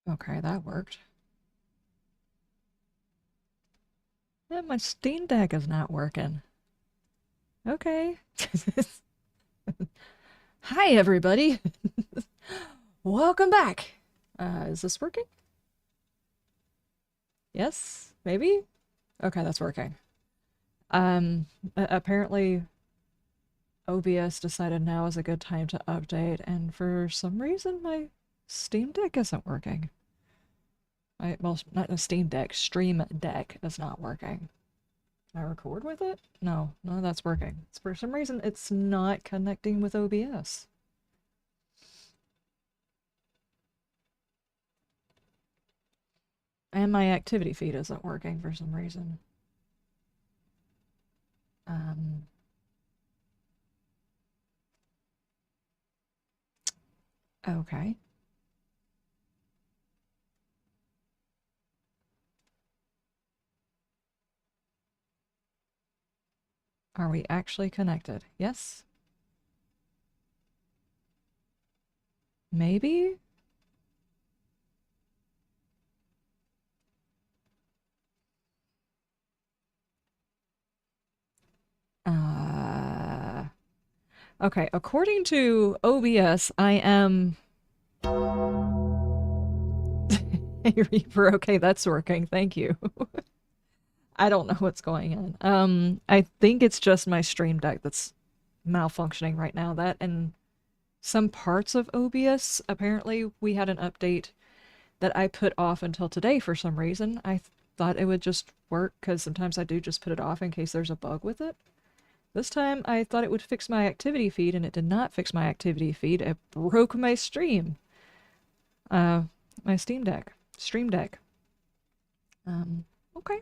Okay, that worked. Yeah, my Steam Deck is not working. Okay. Hi, everybody. Welcome back. Is this working? Yes? Maybe? Okay, that's working. Apparently OBS decided now is a good time to update, and for some reason my Steam Deck isn't working. Well, not a Steam Deck, Stream Deck is not working. Can I record with it? No, that's working. For some reason, it's not connecting with OBS. And my activity feed isn't working for some reason. Okay. Are we actually connected? Yes? Maybe? Okay, according to OBS, I am... Hey, Reaper, okay, that's working, thank you. I don't know what's going on. I think it's just my Stream Deck that's malfunctioning right now. That and some parts of OBS, apparently we had an update that I put off until today for some reason. I thought it would just work because sometimes I do just put it off in case there's a bug with it. This time I thought it would fix my activity feed, and it did not fix my activity feed. It broke my stream. My Steam Deck. Stream Deck. Okay.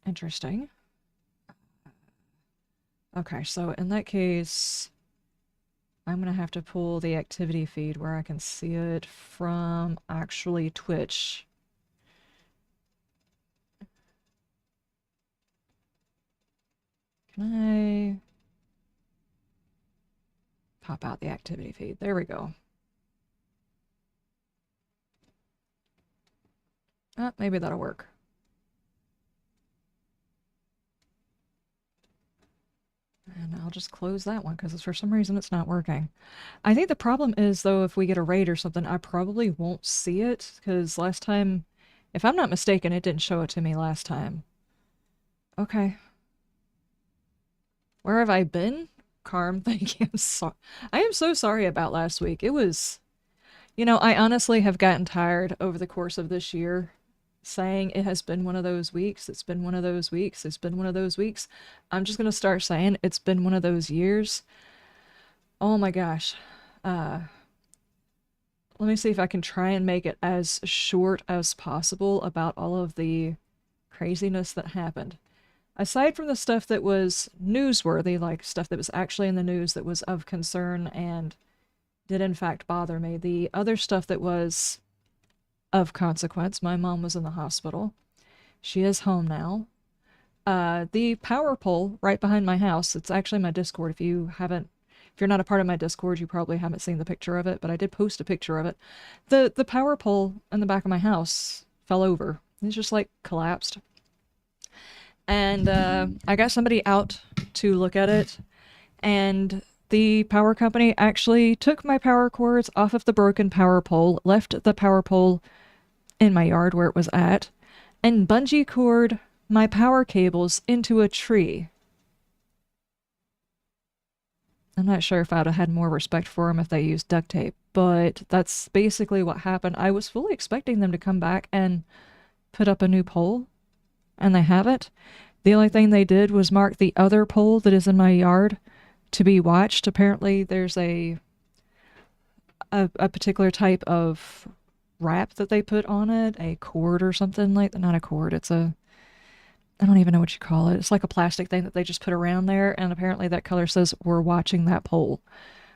Interesting. Okay, so in that case, I'm gonna have to pull the activity feed where I can see it from actually Twitch. Can I pop out the activity feed? There we go. Maybe that'll work. And I'll just close that one because for some reason it's not working. I think the problem is, though, if we get a raid or something, I probably won't see it because last time, if I'm not mistaken, it didn't show it to me last time. Okay. Where have I been? Carm, thank you. I am so sorry about last week. It was, you know, I honestly have gotten tired over the course of this year saying it has been one of those weeks. It's been one of those weeks. It's been one of those weeks. I'm just going to start saying it's been one of those years. Oh my gosh. Let me see if I can try and make it as short as possible about all of the craziness that happened. Aside from the stuff that was newsworthy, like stuff that was actually in the news that was of concern and did in fact bother me, the other stuff that was of consequence, my mom was in the hospital. She is home now. The power pole right behind my house, it's actually my Discord. If you're not a part of my Discord, you probably haven't seen the picture of it, but I did post a picture of it. The power pole in the back of my house fell over. It's just like collapsed. And I got somebody out to look at it, and the power company actually took my power cords off of the broken power pole, left the power pole in my yard where it was at, and bungee cord my power cables into a tree. I'm not sure if I'd have had more respect for them if they used duct tape, but that's basically what happened. I was fully expecting them to come back and put up a new pole, and they haven't. The only thing they did was mark the other pole that is in my yard to be watched. Apparently there's a particular type of wrap that they put on it, a cord or something like that. Not a cord, it's a, I don't even know what you call it. It's like a plastic thing that they just put around there, and apparently that color says, "We're watching that pole."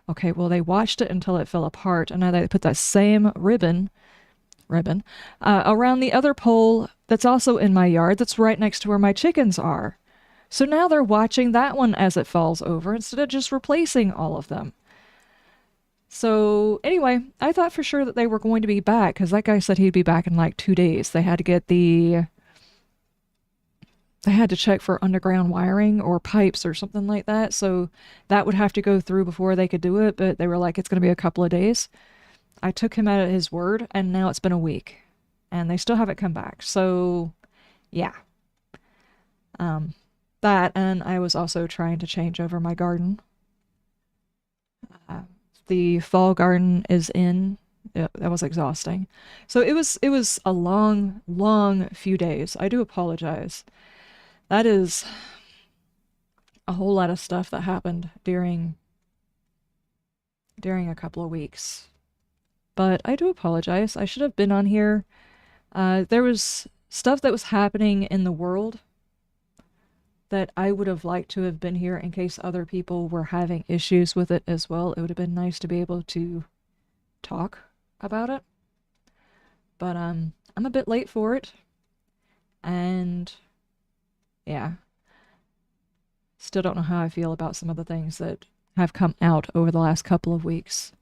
Okay, well, they watched it until it fell apart, and now they put that same ribbon around the other pole that's also in my yard that's right next to where my chickens are. So now they're watching that one as it falls over instead of just replacing all of them. So anyway, I thought for sure that they were going to be back because that guy said he'd be back in like 2 days. They had to check for underground wiring or pipes or something like that. So that would have to go through before they could do it. But they were like, it's going to be a couple of days. I took him at his word, and now it's been a week, and they still haven't come back. So yeah, um, that, and I was also trying to change over my garden. Uh, the fall garden is in. That was exhausting. So it was a long few days. I do apologize. That is a whole lot of stuff that happened during a couple of weeks. But I do apologize. I should have been on here. There was stuff that was happening in the world that I would have liked to have been here in case other people were having issues with it as well. It would have been nice to be able to talk about it. But I'm a bit late for it. And yeah, still don't know how I feel about some of the things that have come out over the last couple of weeks.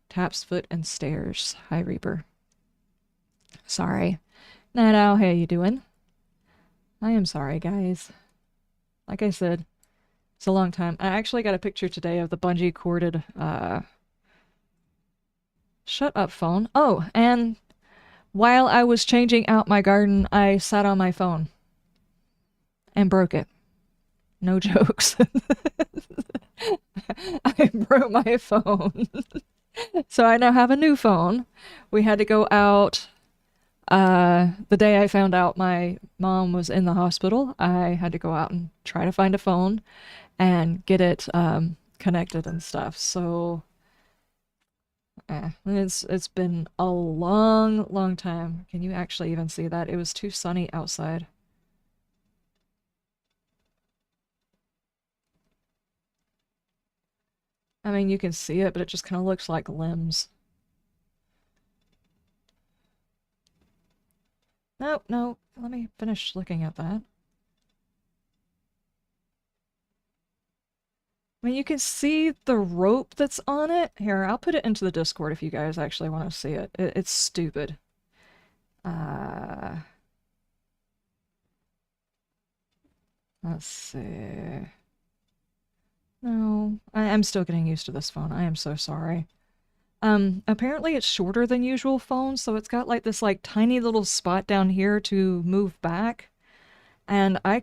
Taps, foot, and stairs. Hi, Reaper. Sorry. Night Owl, how you doing? I am sorry, guys. Like I said, it's a long time. I actually got a picture today of the bungee corded, shut up, phone. Oh, and while I was changing out my garden, I sat on my phone and broke it. No jokes. I broke my phone. So I now have a new phone. We had to go out the day I found out my mom was in the hospital. I had to go out and try to find a phone and get it connected and stuff. So it's been a long time. Can you actually even see that? It was too sunny outside. I mean, you can see it, but it just kind of looks like limbs. No, let me finish looking at that. I mean, you can see the rope that's on it. Here, I'll put it into the Discord if you guys actually want to see it. It's stupid. Let's see. No, I'm still getting used to this phone. I am so sorry. Apparently it's shorter than usual phones, so it's got like this like tiny little spot down here to move back. And I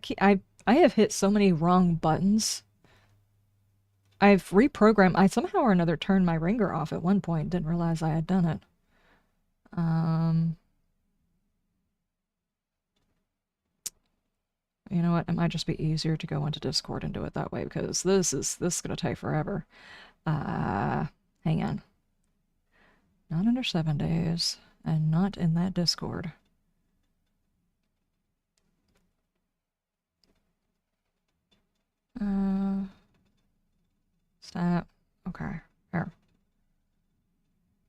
have hit so many wrong buttons. I've reprogrammed. I somehow or another turned my ringer off at one point. Didn't realize I had done it. You know what? It might just be easier to go into Discord and do it that way because this is gonna take forever. Hang on. Not under 7 days, and not in that Discord. Stop. Okay. Here.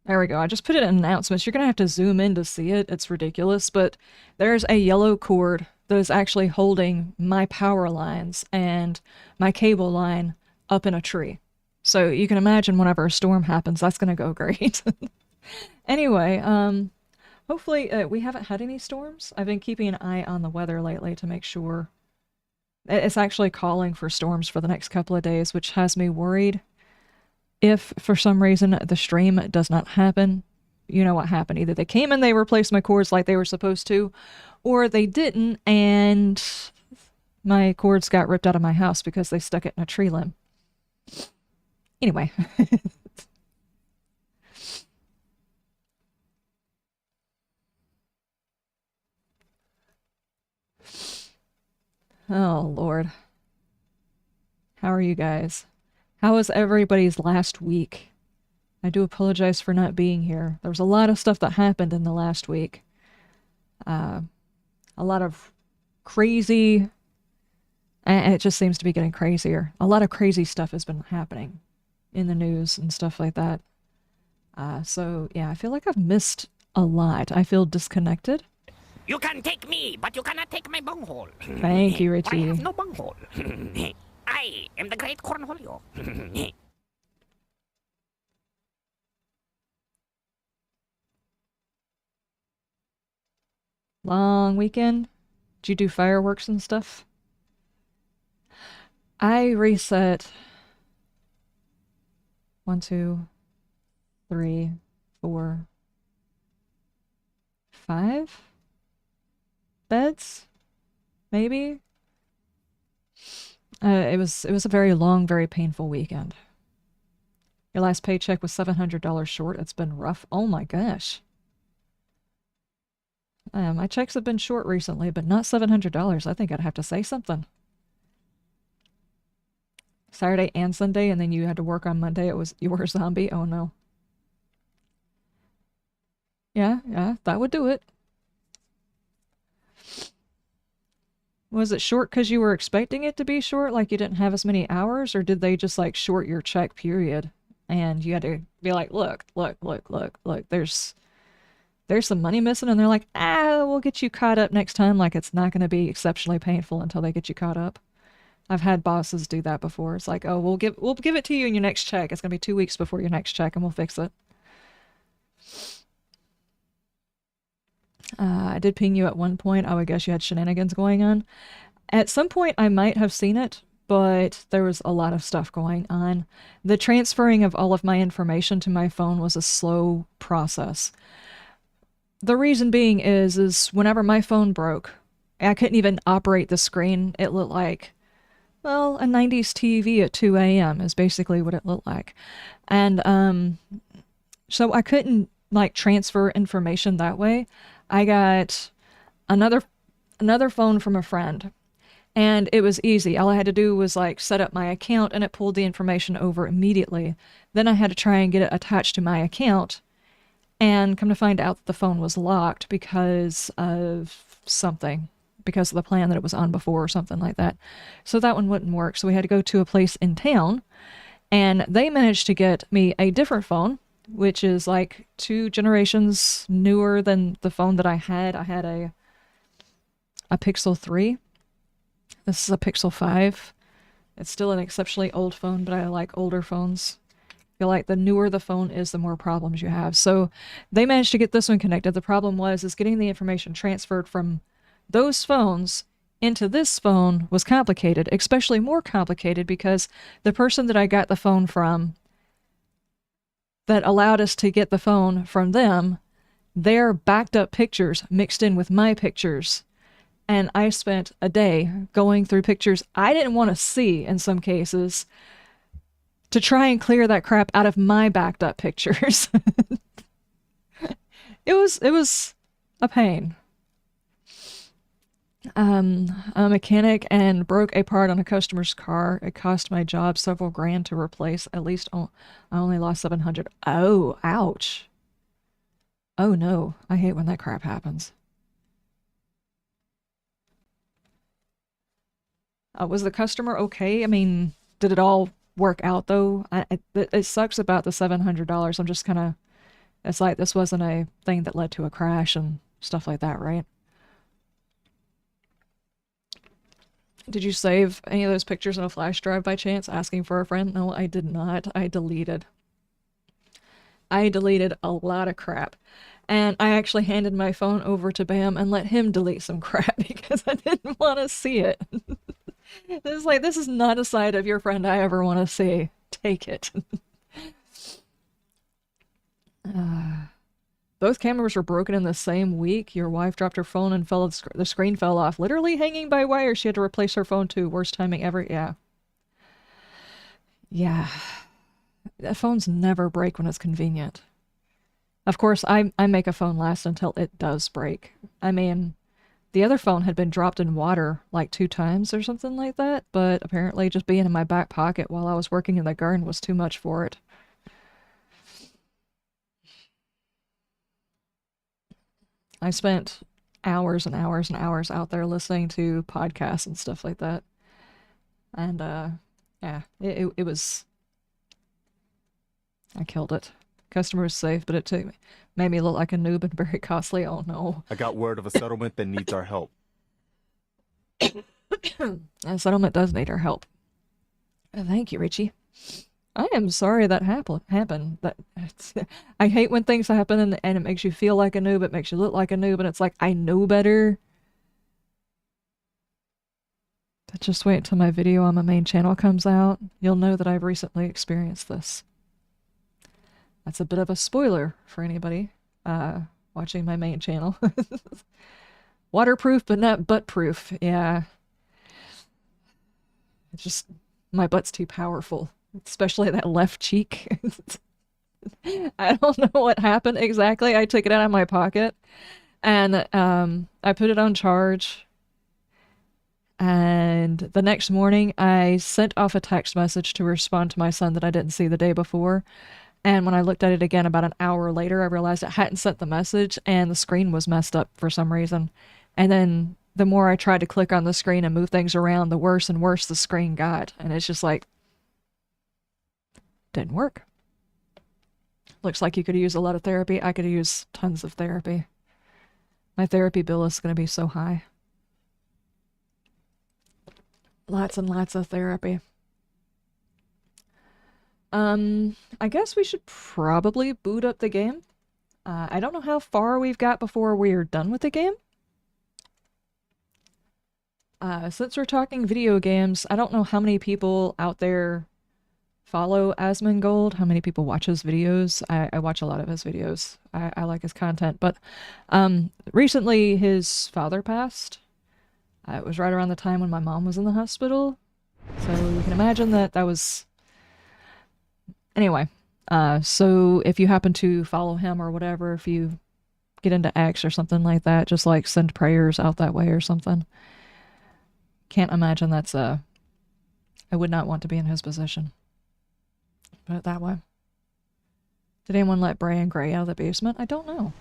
There we go. I just put it in announcements. You're gonna have to zoom in to see it. It's ridiculous, but there's a yellow cord that is actually holding my power lines and my cable line up in a tree. So you can imagine whenever a storm happens, that's gonna go great. Anyway, hopefully we haven't had any storms. I've been keeping an eye on the weather lately to make sure. It's actually calling for storms for the next couple of days, which has me worried. If for some reason the stream does not happen, you know what happened. Either they came and they replaced my cords like they were supposed to, or they didn't and my cords got ripped out of my house because they stuck it in a tree limb. Anyway. Oh, Lord. How are you guys? How was everybody's last week? I do apologize for not being here. There was a lot of stuff that happened in the last week. A lot of crazy... And it just seems to be getting crazier. A lot of crazy stuff has been happening in the news and stuff like that. So, yeah, I feel like I've missed a lot. I feel disconnected. You can take me, but you cannot take my bunghole. Thank you, Richie. I have no bunghole. I am the great cornholio. Long weekend. Did you do fireworks and stuff? I reset 1, 2, 3, 4, 5 beds, maybe. It was a very long, very painful weekend. Your last paycheck was $700 short. It's been rough. Oh my gosh. My checks have been short recently, but not $700. I think I'd have to say something. Saturday and Sunday, and then you had to work on Monday. You were a zombie. Oh no. Yeah, that would do it. Was it short because you were expecting it to be short, like you didn't have as many hours, or did they just like short your check period? And you had to be like, look, there's some money missing, and they're like, we'll get you caught up next time. Like it's not going to be exceptionally painful until they get you caught up. I've had bosses do that before. It's like, oh, we'll give it to you in your next check. It's gonna be 2 weeks before your next check, and we'll fix it. I did ping you at one point. I would guess you had shenanigans going on. At some point, I might have seen it, but there was a lot of stuff going on. The transferring of all of my information to my phone was a slow process. The reason being is whenever my phone broke, I couldn't even operate the screen. It looked like, well, a 90s TV at 2 a.m. is basically what it looked like. And so I couldn't like transfer information that way. I got another phone from a friend, and it was easy. All I had to do was like set up my account, and it pulled the information over immediately. Then I had to try and get it attached to my account, and come to find out that the phone was locked because of something, because of the plan that it was on before or something like that. So that one wouldn't work. So we had to go to a place in town, and they managed to get me a different phone, which is like 2 generations newer than the phone that I had. I had a Pixel 3. This is a Pixel 5. It's still an exceptionally old phone, but I like older phones. I feel like the newer the phone is, the more problems you have. So they managed to get this one connected. The problem is getting the information transferred from those phones into this phone was complicated, especially more complicated because the person that I got the phone from that allowed us to get the phone from them, their backed up pictures mixed in with my pictures. And I spent a day going through pictures I didn't want to see in some cases to try and clear that crap out of my backed up pictures. It was a pain. A mechanic and broke a part on a customer's car. It cost my job several grand to replace. At least I only lost 700. Oh, ouch. Oh no, I hate when that crap happens. Was the customer okay? I mean, did it all work out though? It sucks about the $700. I'm just kind of, it's like this wasn't a thing that led to a crash and stuff like that, right? Did you save any of those pictures in a flash drive by chance, asking for a friend? No, I did not. I deleted a lot of crap. And I actually handed my phone over to Bam and let him delete some crap because I didn't want to see it. It's like, this is not a side of your friend I ever want to see. Take it. Both cameras were broken in the same week. Your wife dropped her phone and the screen fell off. Literally hanging by wire. She had to replace her phone too. Worst timing ever. Yeah. Yeah. Phones never break when it's convenient. Of course, I make a phone last until it does break. I mean, the other phone had been dropped in water like 2 times or something like that, but apparently just being in my back pocket while I was working in the garden was too much for it. I spent hours and hours and hours out there listening to podcasts and stuff like that. And yeah, it was, I killed it. Customer was safe, but made me look like a noob and very costly. Oh no. I got word of a settlement that needs our help. A settlement does need our help. Thank you, Richie. I am sorry that happened. I hate when things happen and it makes you feel like a noob, it makes you look like a noob, and it's like, I know better. But just wait until my video on my main channel comes out. You'll know that I've recently experienced this. That's a bit of a spoiler for anybody watching my main channel. Waterproof, but not butt-proof. Yeah. It's just, my butt's too powerful. Especially that left cheek. I don't know what happened exactly. I took it out of my pocket and I put it on charge. And the next morning, I sent off a text message to respond to my son that I didn't see the day before. And when I looked at it again about an hour later, I realized it hadn't sent the message and the screen was messed up for some reason. And then the more I tried to click on the screen and move things around, the worse and worse the screen got. And it's just like, didn't work. Looks like you could use a lot of therapy. I could use tons of therapy. My therapy bill is going to be so high. Lots and lots of therapy. I guess we should probably boot up the game. I don't know how far we've got before we're done with the game. Since we're talking video games, I don't know how many people out there follow Asmongold, how many people watch his videos. I watch a lot of his videos. I like his content, but recently his father passed. It was right around the time when my mom was in the hospital, so you can imagine that was... Anyway, so if you happen to follow him or whatever, if you get into X or something like that, just like send prayers out that way or something. Can't imagine that's I would not want to be in his position. Put it that way. Did anyone let Bray and Gray out of the basement? I don't know.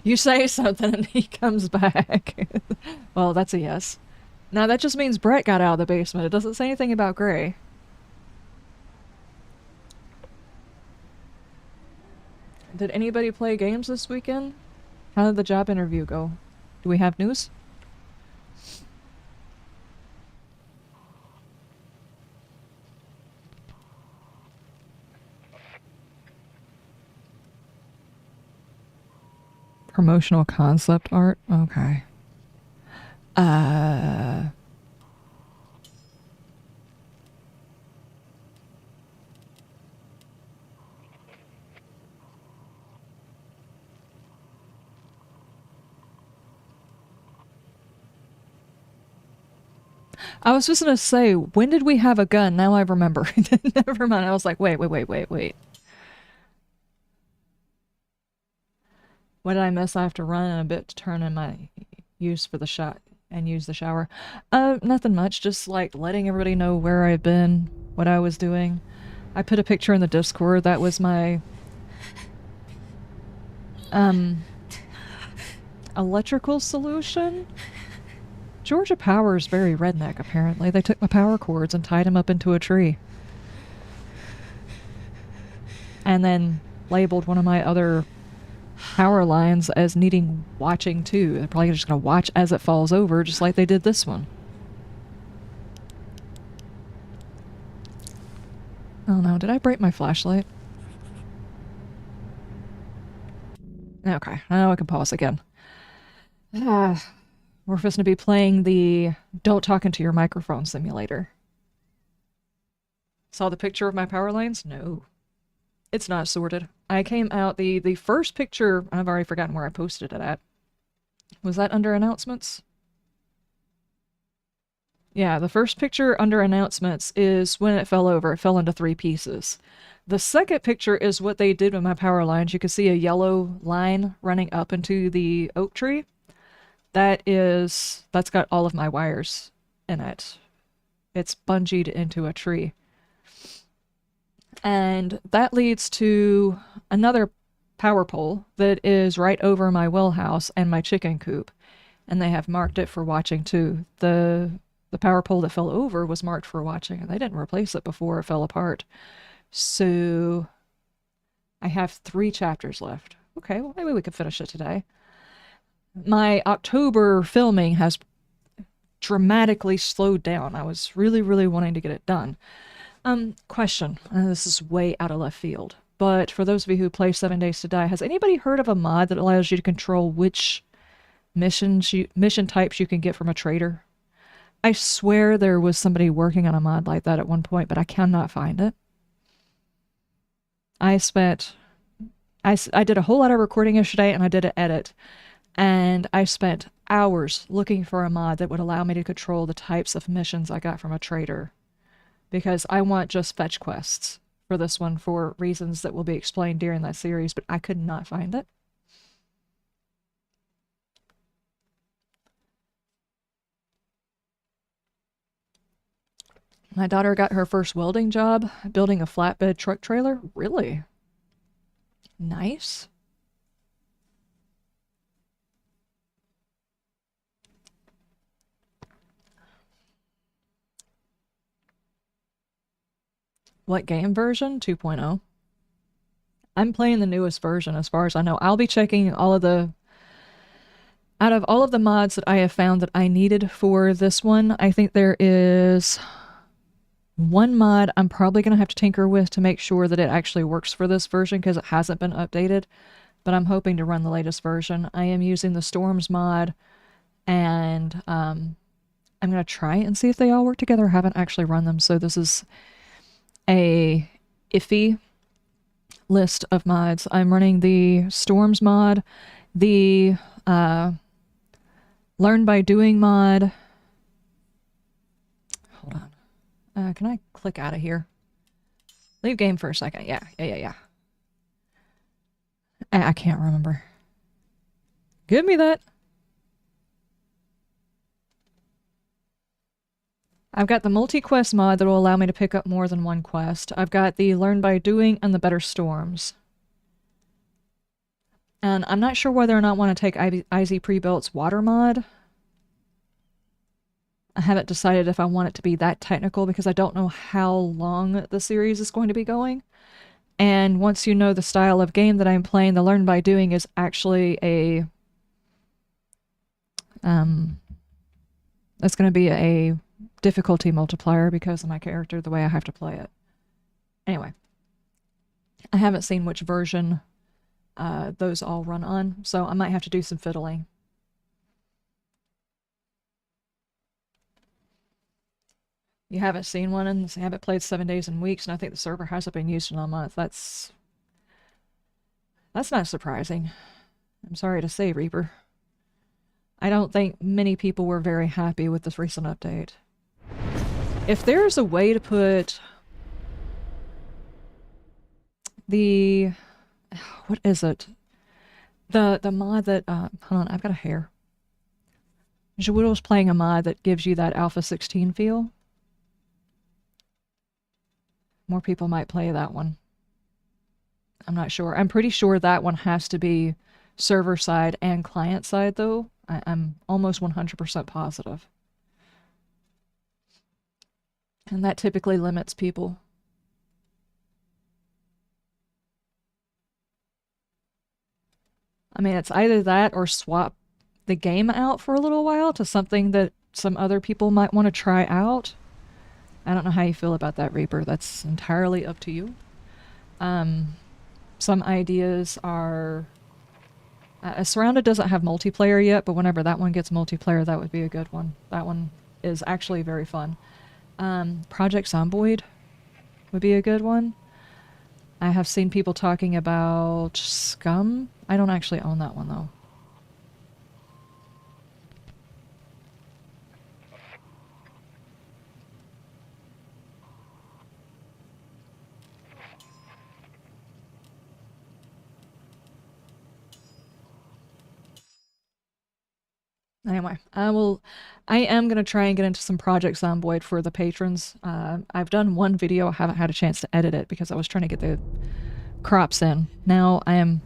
You say something and he comes back. Well, that's a yes. Now that just means Brett got out of the basement. It doesn't say anything about Gray. Did anybody play games this weekend? How did the job interview go? Do we have news? Promotional concept art? Okay. I was just gonna say, when did we have a gun? Now I remember. Never mind. I was like, wait. What did I miss? I have to run in a bit to turn in my use for the shot and use the shower. Nothing much. Just like letting everybody know where I've been, what I was doing. I put a picture in the Discord. That was my electrical solution. Georgia Power is very redneck, apparently. They took my power cords and tied them up into a tree. And then labeled one of my other power lines as needing watching too. They're probably just going to watch as it falls over, just like they did this one. Oh no, did I break my flashlight? Okay, now I can pause again. We're supposed to be playing the Don't Talk Into Your Microphone simulator. Saw the picture of my power lines? No. It's not sorted. I came out, the first picture, I've already forgotten where I posted it at. Was that under announcements? Yeah, the first picture under announcements is when it fell over. It fell into 3 pieces. The second picture is what they did with my power lines. You can see a yellow line running up into the oak tree. That's got all of my wires in it. It's bungeed into a tree. And that leads to another power pole that is right over my well house and my chicken coop. And they have marked it for watching too. The power pole that fell over was marked for watching, and they didn't replace it before it fell apart. So I have 3 chapters left. Okay, well maybe we could finish it today. My October filming has dramatically slowed down. I was really, really wanting to get it done. Question. This is way out of left field. But for those of you who play 7 Days to Die, has anybody heard of a mod that allows you to control which mission types you can get from a trader? I swear there was somebody working on a mod like that at one point, but I cannot find it. I did a whole lot of recording yesterday, and I did an edit, and I spent hours looking for a mod that would allow me to control the types of missions I got from a trader, because I want just fetch quests for this one for reasons that will be explained during that series, but I could not find it. My daughter got her first welding job building a flatbed truck trailer. Really? Nice. What game version? 2.0. I'm playing the newest version as far as I know. I'll be checking out of all of the mods that I have found that I needed for this one, I think there is one mod I'm probably going to have to tinker with to make sure that it actually works for this version because it hasn't been updated, but I'm hoping to run the latest version. I am using the Storms mod, and I'm going to try and see if they all work together. I haven't actually run them, so this is a iffy list of mods. I'm running the Storms mod, the Learn by Doing mod. Hold on. Can I click out of here? Leave game for a second. Yeah. I can't remember. Give me that. I've got the multi-quest mod that will allow me to pick up more than one quest. I've got the Learn by Doing and the Better Storms. And I'm not sure whether or not I want to take IZ Pre-Built's water mod. I haven't decided if I want it to be that technical because I don't know how long the series is going to be going. And once you know the style of game that I'm playing, the Learn by Doing is actually a... it's going to be a difficulty multiplier because of my character, the way I have to play it. Anyway, I haven't seen which version those all run on, so I might have to do some fiddling. You haven't seen one and haven't played 7 days and weeks, and I think the server hasn't been used in a month. That's not surprising. I'm sorry to say, Reaper. I don't think many people were very happy with this recent update. If there's a way to put the... what is it? The mod that... hold on, I've got a hair. Jawudo's playing a mod that gives you that Alpha 16 feel. More people might play that one. I'm not sure. I'm pretty sure that one has to be server side and client side, though. I'm almost 100% positive. And that typically limits people. I mean, it's either that or swap the game out for a little while to something that some other people might want to try out. I don't know how you feel about that, Reaper. That's entirely up to you. Some ideas are... Surrounded doesn't have multiplayer yet, but whenever that one gets multiplayer, that would be a good one. That one is actually very fun. Project Zomboid would be a good one. I have seen people talking about Scum. I don't actually own that one, though. Anyway, I am going to try and get into some Project Zomboid for the patrons. I've done one video, I haven't had a chance to edit it because I was trying to get the crops in. Now I am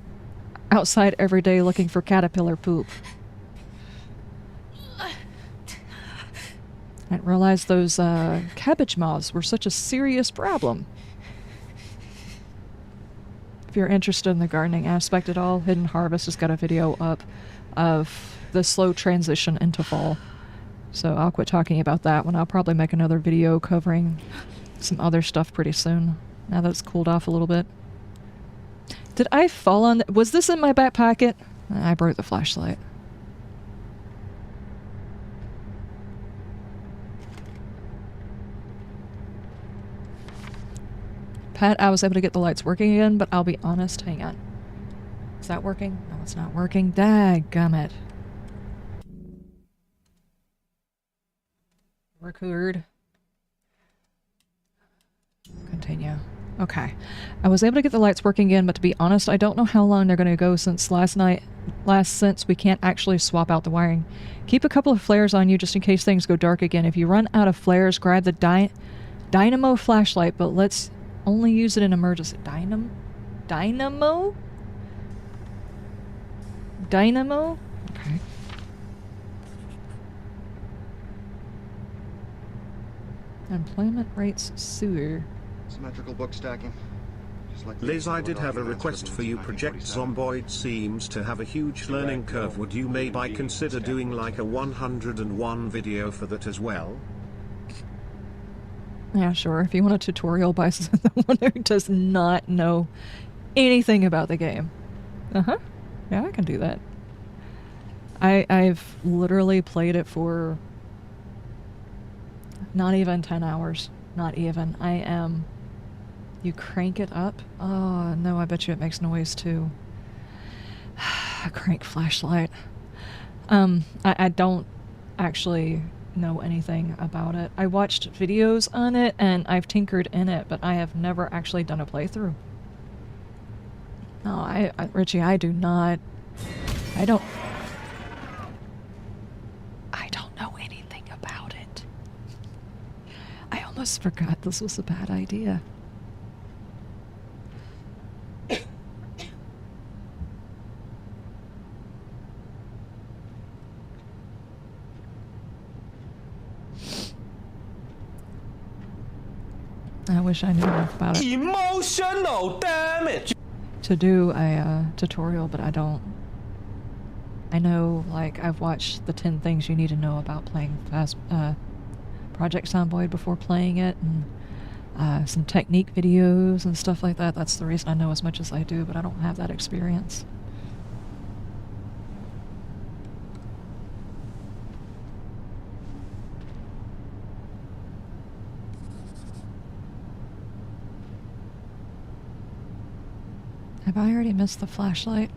outside every day looking for caterpillar poop. I didn't realize those cabbage moths were such a serious problem. If you're interested in the gardening aspect at all, Hidden Harvest has got a video up of the slow transition into fall. So I'll quit talking about that one. I'll probably make another video covering some other stuff pretty soon, now that it's cooled off a little bit. Did I fall on... Was this in my back pocket? I broke the flashlight. Pat, I was able to get the lights working again, but I'll be honest. Hang on. Is that working? No, it's not working. Dadgummit. Record. Continue. Okay. I was able to get the lights working again, but to be honest, I don't know how long they're going to go since since we can't actually swap out the wiring. Keep a couple of flares on you just in case things go dark again. If you run out of flares, grab the dynamo flashlight, but let's only use it in emergency. Dynamo? Okay. Employment rates sewer. Symmetrical book stacking. Just like Liz, I did have a request for you. Project Zomboid seems to have a huge learning curve. Would you maybe consider doing like a 101 video for that as well? Yeah, sure. If you want a tutorial by someone who does not know anything about the game. Uh-huh. Yeah, I can do that. I've literally played it for not even 10 hours. Not even. You crank it up? Oh, no, I bet you it makes noise too. A crank flashlight. I don't actually know anything about it. I watched videos on it and I've tinkered in it, but I have never actually done a playthrough. No, Richie, I don't know anything about it. I almost forgot this was a bad idea. I wish I knew enough about it. Emotional damage! To do a tutorial, but I don't. I know, like, I've watched the 10 things you need to know about playing Project Zomboid before playing it, and some technique videos and stuff like that. That's the reason I know as much as I do, but I don't have that experience. Have I already missed the flashlight?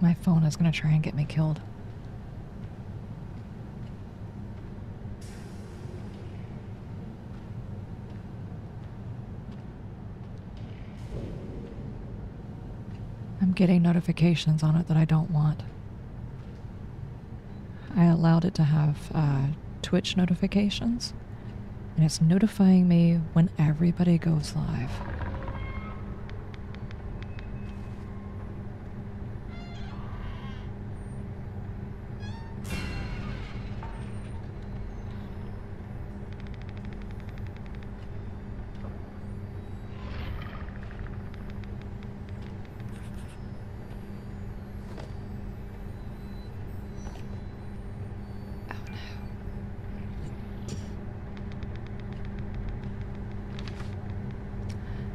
My phone is going to try and get me killed. I'm getting notifications on it that I don't want. I allowed it to have Twitch notifications, and it's notifying me when everybody goes live.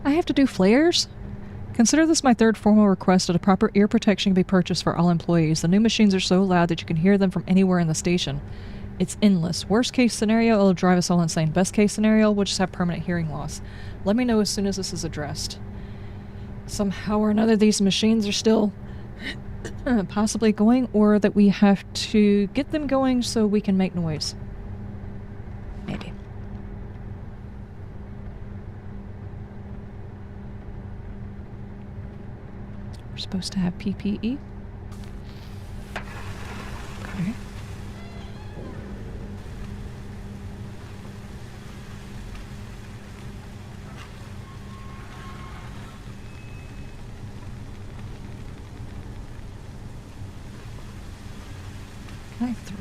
I have to do flares? Consider this my third formal request that a proper ear protection can be purchased for all employees. The new machines are so loud that you can hear them from anywhere in the station. It's endless. Worst case scenario, it'll drive us all insane. Best case scenario, we'll just have permanent hearing loss. Let me know as soon as this is addressed. Somehow or another, these machines are still possibly going, or that we have to get them going so we can make noise. Maybe. We're supposed to have PPE. Okay.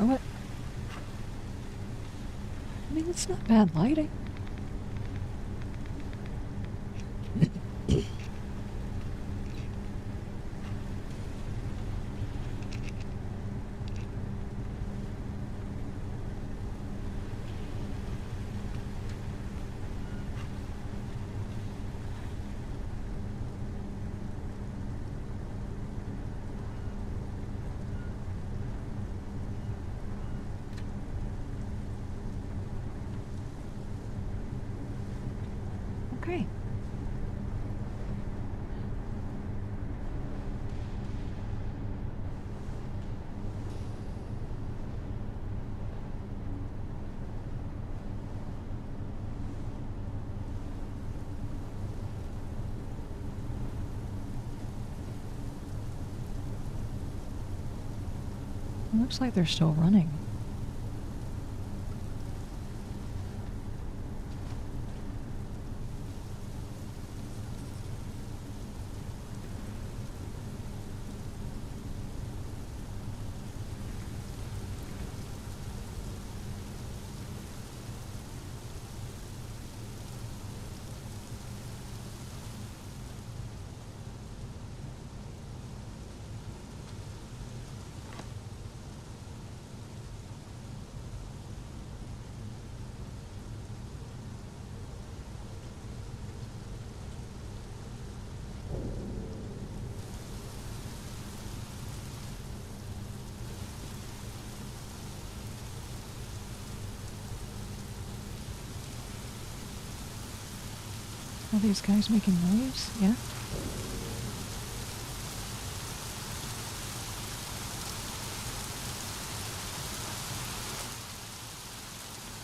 throw it. I mean, it's not bad lighting. Okay. It looks like they're still running. Are these guys making noise? Yeah?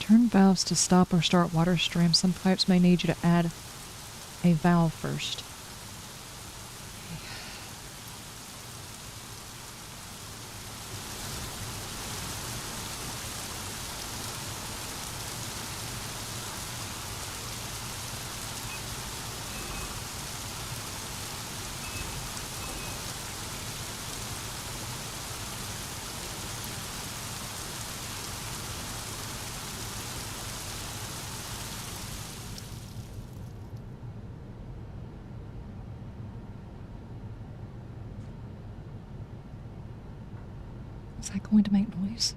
Turn valves to stop or start water stream. Some pipes may need you to add a valve first. Is that going to make noise?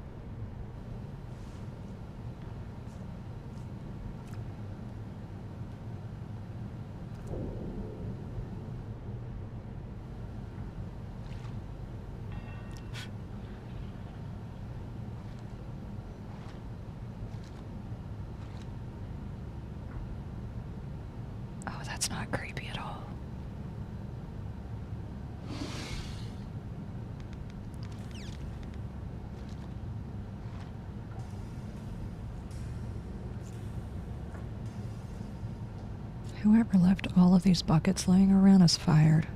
Oh, that's not creepy at all. Whoever left all of these buckets laying around is fired.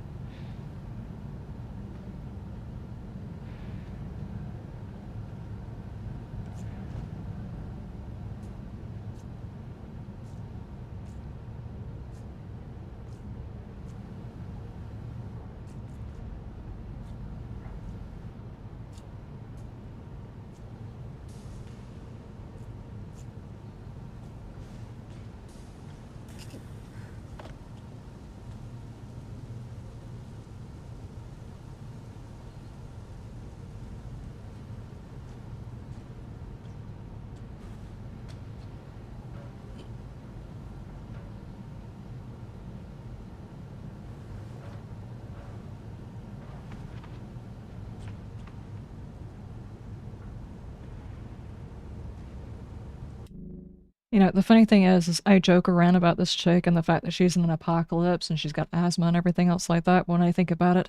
You know, the funny thing is I joke around about this chick and the fact that she's in an apocalypse and she's got asthma and everything else like that. When I think about it,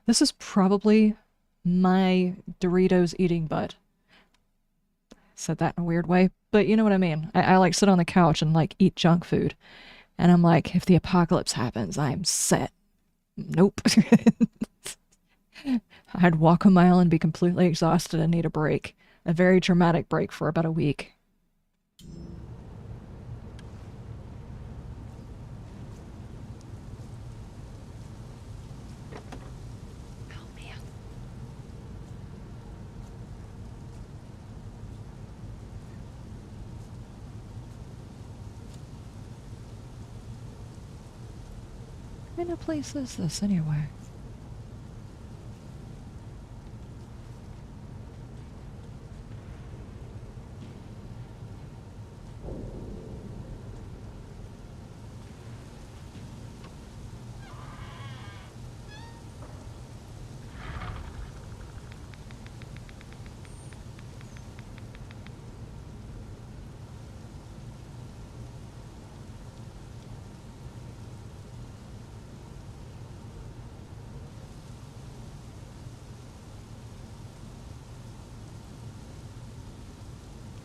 this is probably my Doritos eating butt. Said that in a weird way, but you know what I mean. I like sit on the couch and like eat junk food. And I'm like, if the apocalypse happens, I'm set. Nope. I'd walk a mile and be completely exhausted and need a break. A very dramatic break for about a week. kind of place is this anyway?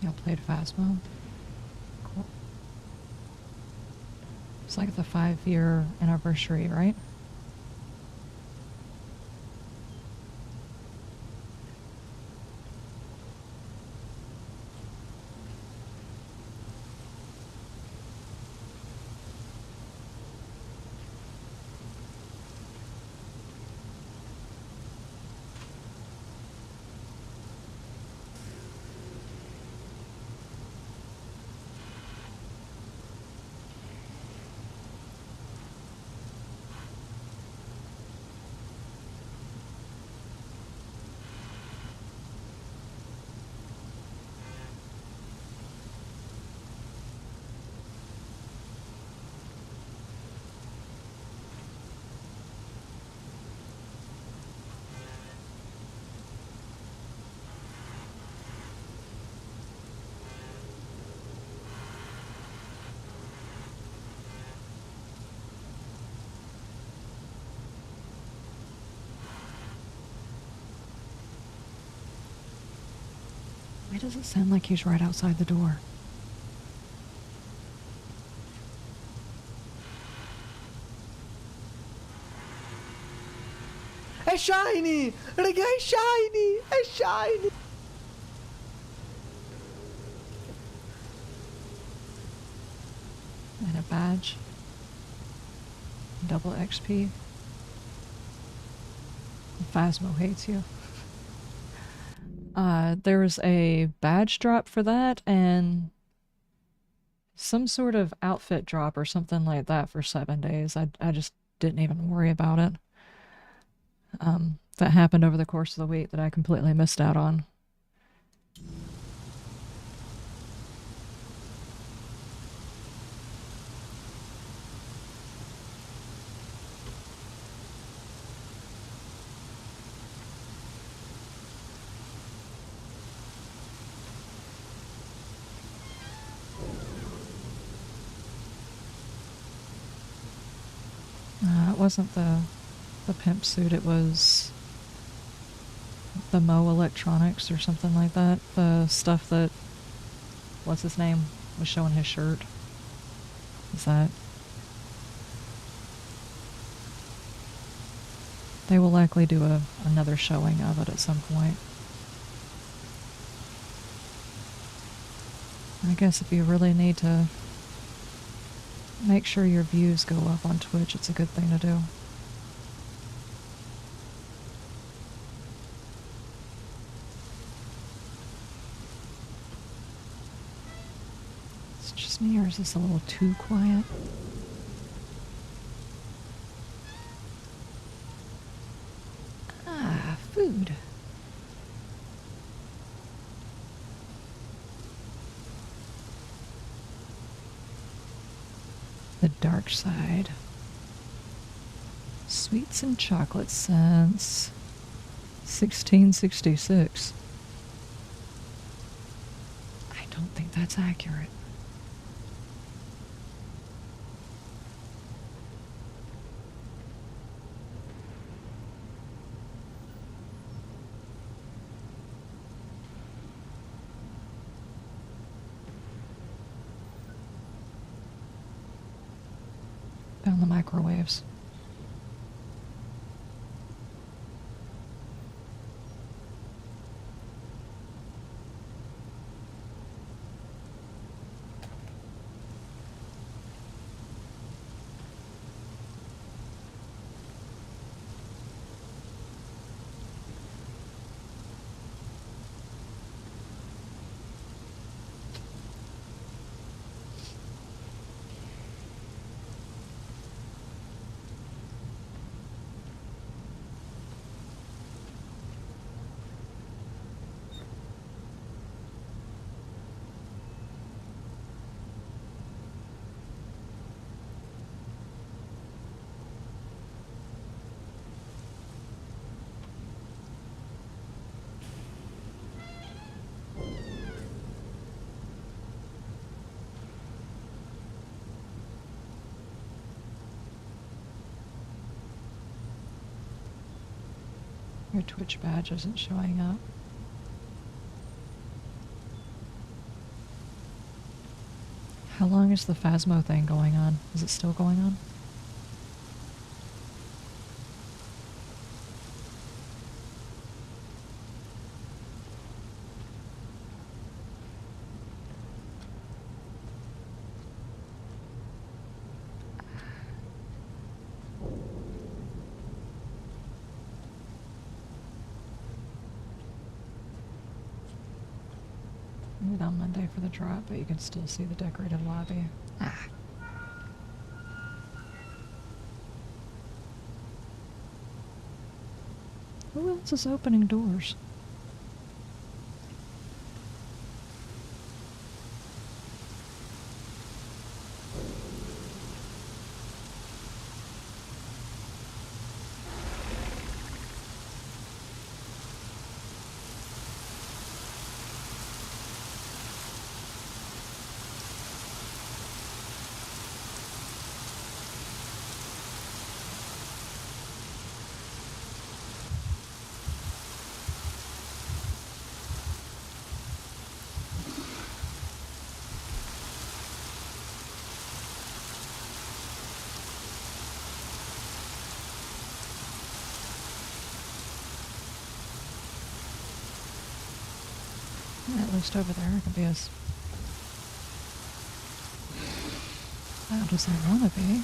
Y'all played Phasmo? Cool. It's like the 5-year anniversary, right? Why does it sound like he's right outside the door? È shiny! Raga, è shiny! È shiny! And a badge. Double XP. Phasmo hates you. There's a badge drop for that and some sort of outfit drop or something like that for 7 days. I just didn't even worry about it. That happened over the course of the week that I completely missed out on. It wasn't the pimp suit, it was the Mo Electronics or something like that. The stuff that, what's his name, was showing his shirt. Is that? They will likely do another showing of it at some point. I guess if you really need to make sure your views go up on Twitch, it's a good thing to do. It's just me, or is this a little too quiet? Ah, food. The dark side. Sweets and chocolate since 1666. I don't think that's accurate. Found the microwaves. Your Twitch badge isn't showing up. How long is the Phasmo thing going on? Is it still going on? Moved on Monday for the drop, but you can still see the decorated lobby. Ah. Who else is opening doors? At least over there, it can be as loud as I want to be.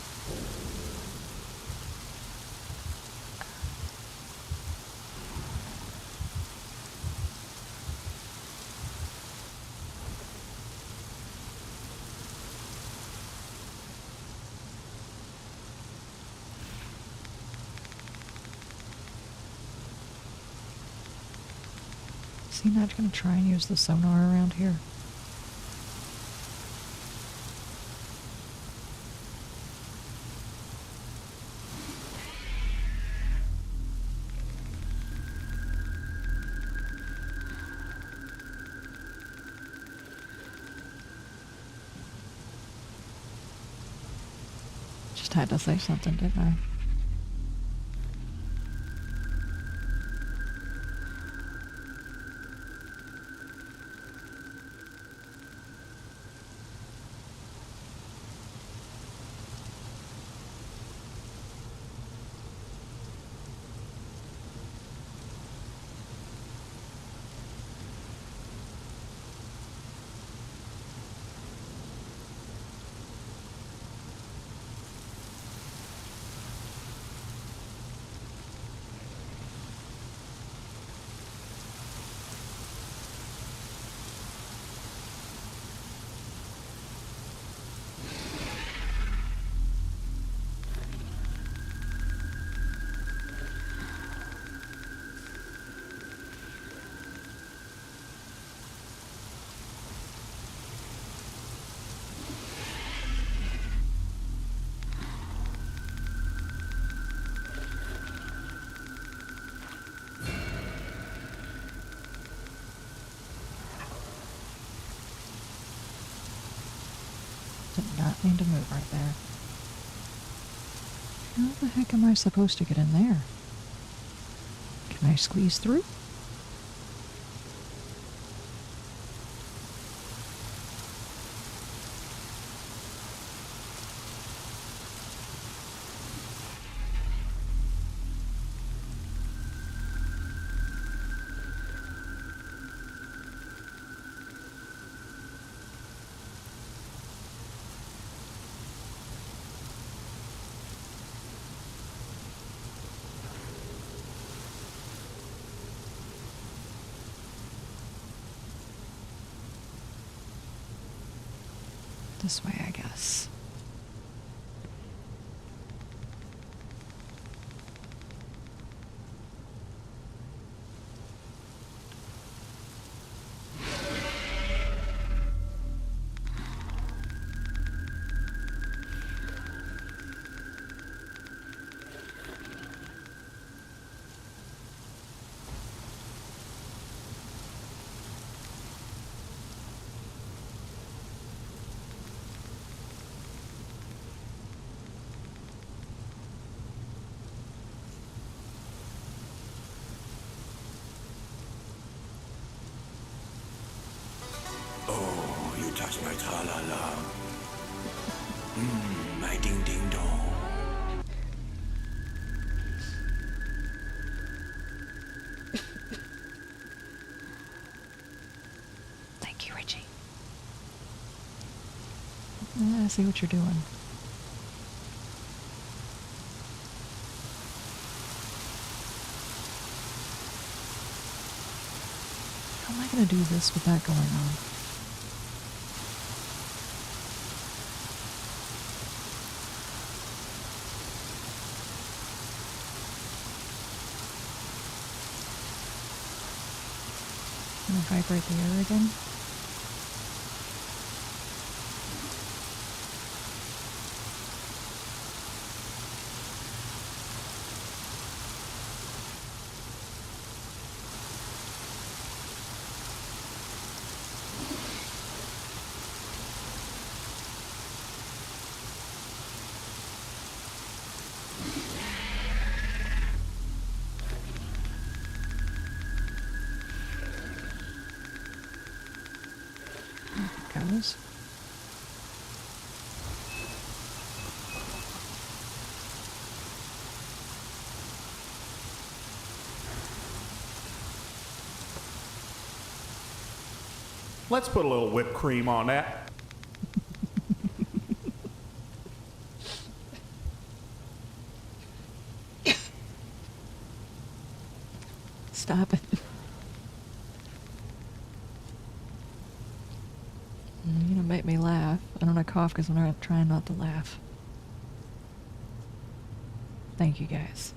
Is he not going to try and use the sonar around here? Just had to say something, didn't I? Did not mean to move right there. How the heck am I supposed to get in there? Can I squeeze through? This way, I guess. my tra-la-la. My ding-ding-dong. Thank you, Richie. I see what you're doing. How am I going to do this with that going on? I'm going to vibrate the air again. Goes. Let's put a little whipped cream on that. Stop it. You're gonna make me laugh. I don't want to cough because I'm not trying not to laugh. Thank you guys.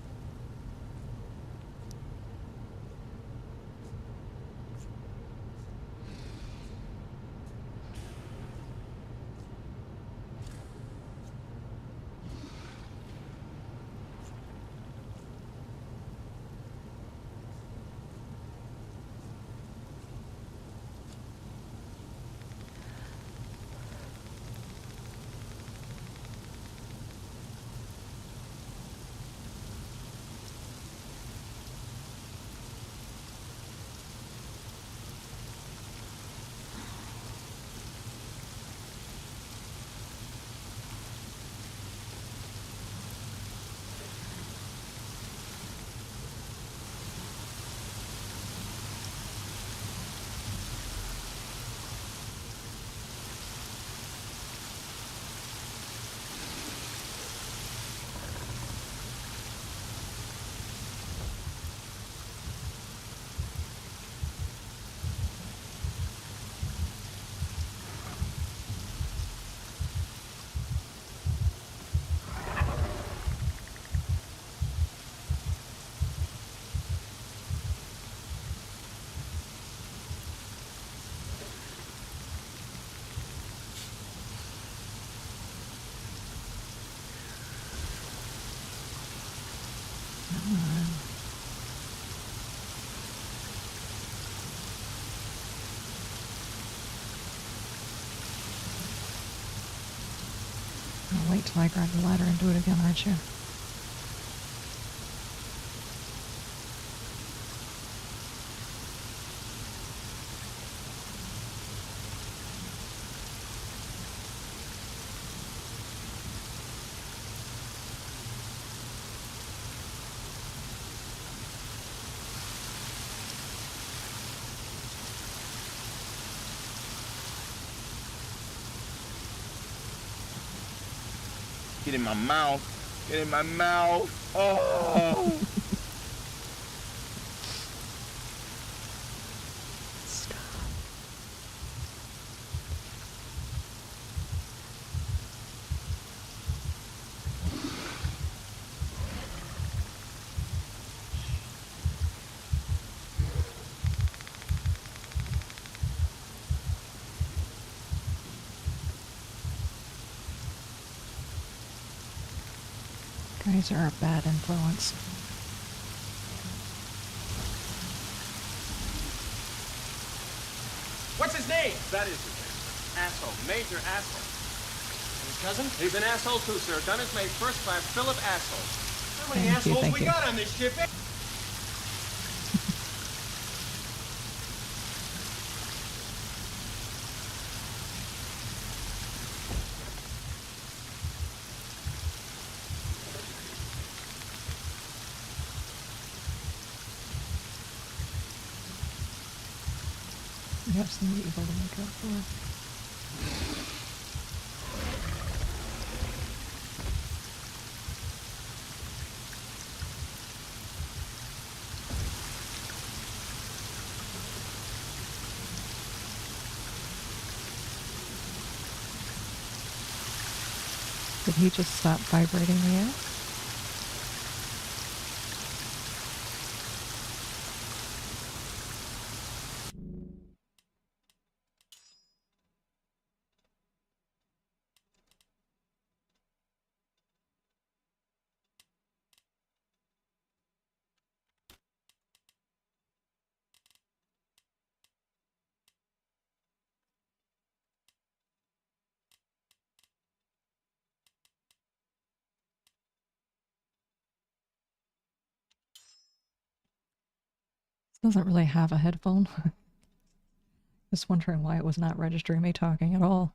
Wait till I grab the ladder and do it again, aren't you? Get in my mouth. Get in my mouth. Oh. Stop. Guys are a bad influence. What's his name? That is his name. Asshole. Major asshole. And his cousin? He's an asshole too, sir. Done is made first class Philip asshole. How many assholes we got on this ship? We have some evil to make up for. Did he just stop vibrating the axe? Doesn't really have a headphone. Just wondering why it was not registering me talking at all.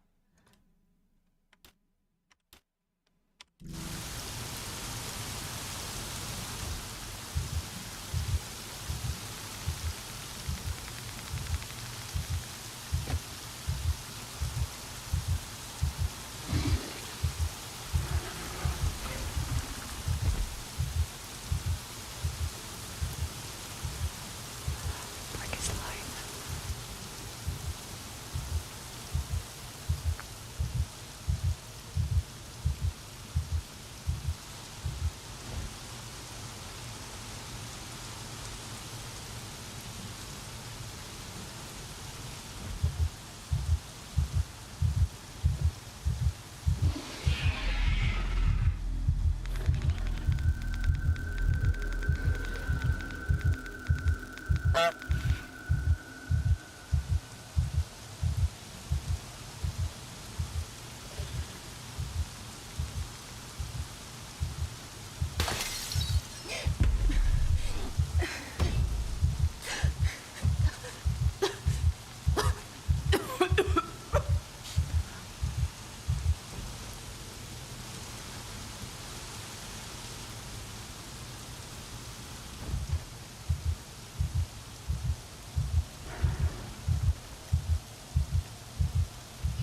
Break his life.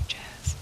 Jazz.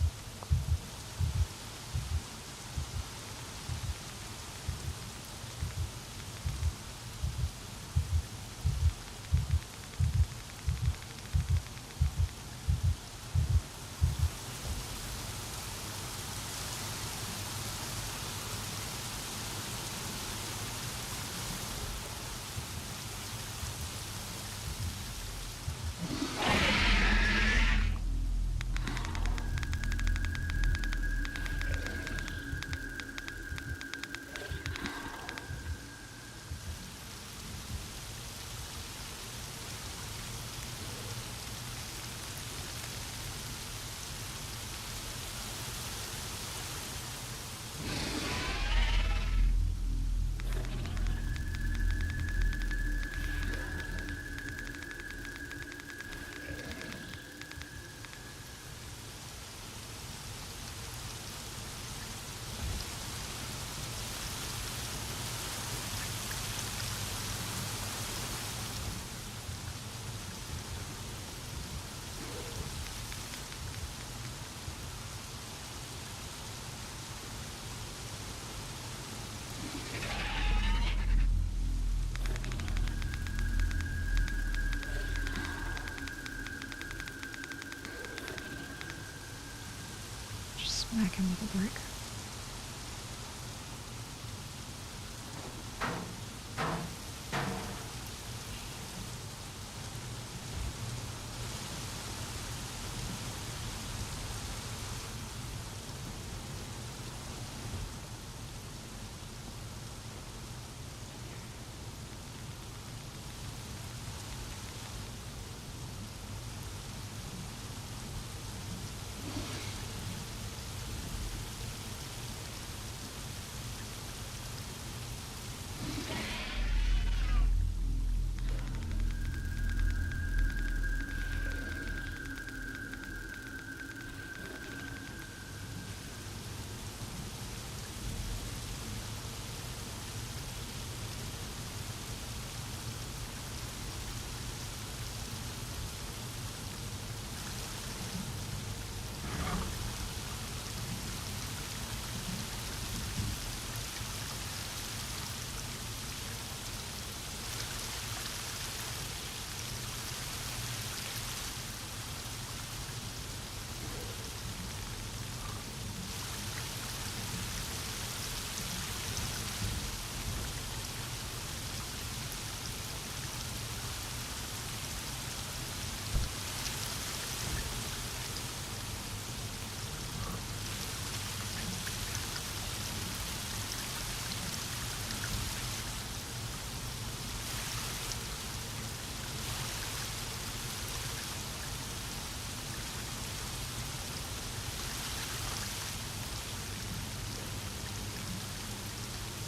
Just smack him with a brick.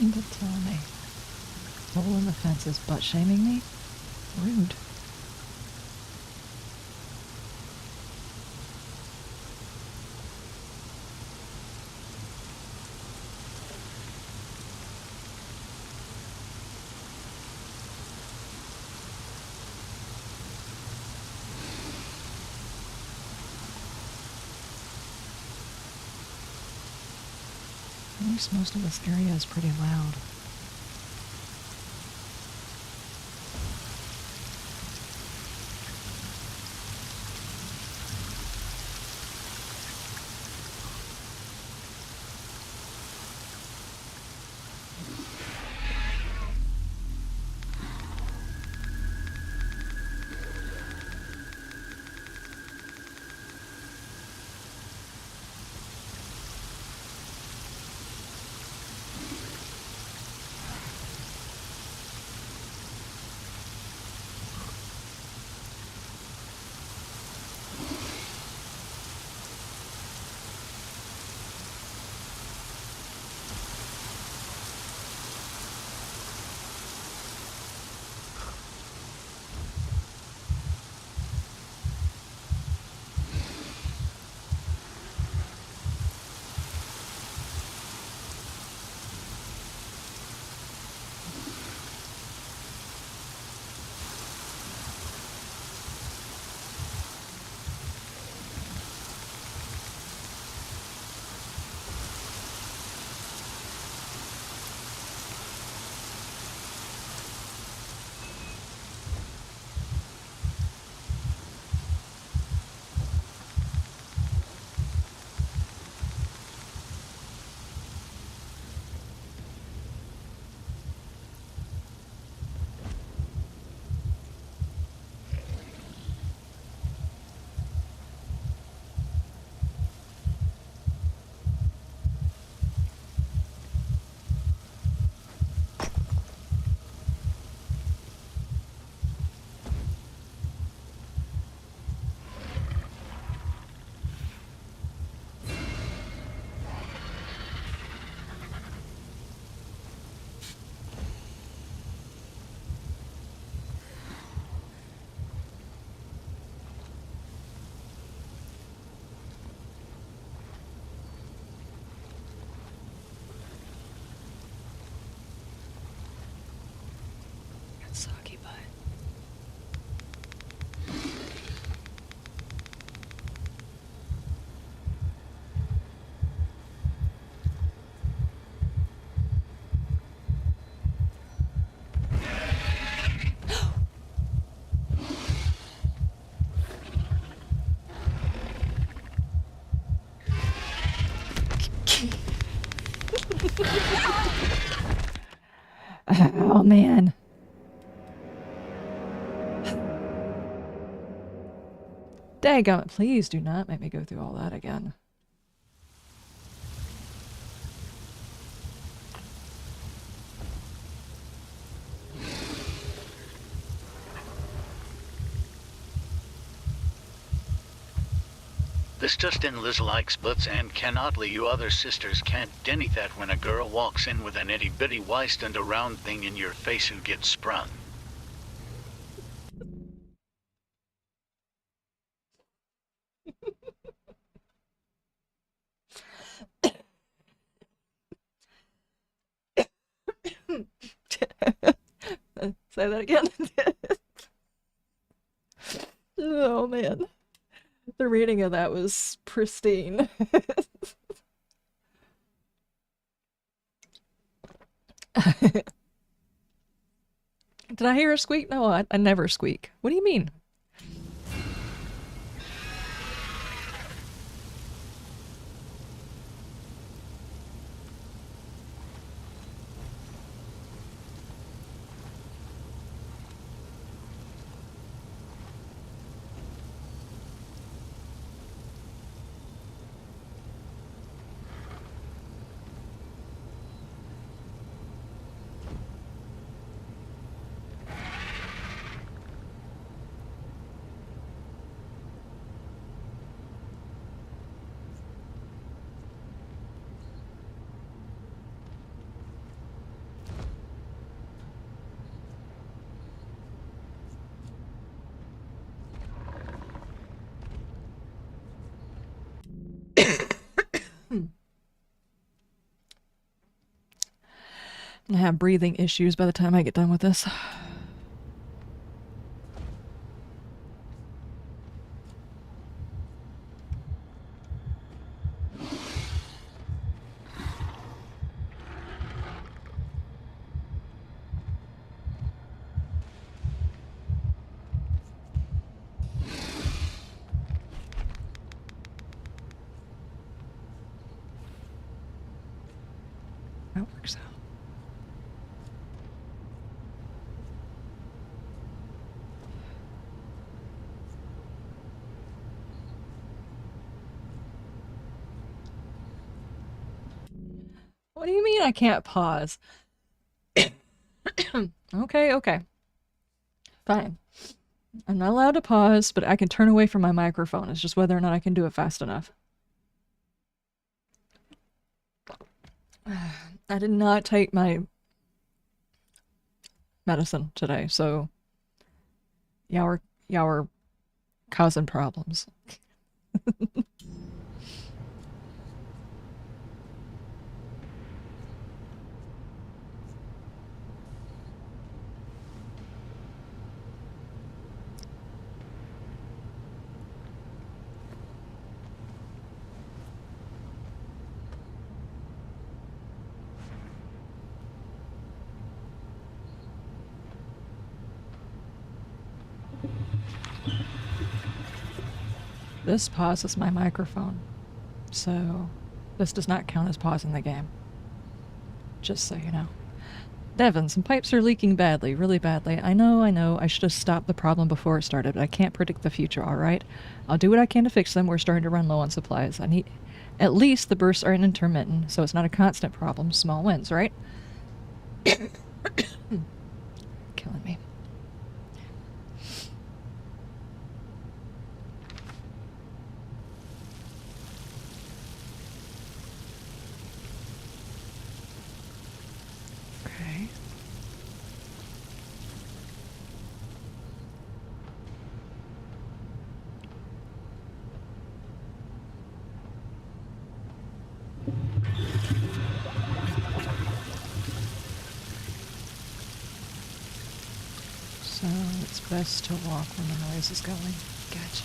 But tell me, hole in the fence is butt shaming me? Rude. At least most of this area is pretty loud. Soggy butt. Oh man. Daggum, please do not make me go through all that again. This just in, Liz likes butts, and cannotly you other sisters can't denny that when a girl walks in with an itty bitty waist and a round thing in your face who gets sprung. Say that again. Oh man. The reading of that was pristine. Did I hear a squeak? No, I never squeak. What do you mean? I have breathing issues by the time I get done with this. That works out. What do you mean I can't pause? Okay. Fine. I'm not allowed to pause, but I can turn away from my microphone. It's just whether or not I can do it fast enough. I did not take my medicine today, so y'all are causing problems. This pauses my microphone, so this does not count as pausing the game. Just so you know. Devin, some pipes are leaking badly, really badly. I know, I should have stopped the problem before it started, but I can't predict the future, alright? I'll do what I can to fix them. We're starting to run low on supplies. I need... At least the bursts are intermittent, so it's not a constant problem. Small wins, right? Killing me. Okay. So it's best to walk when the noise is going. Gotcha.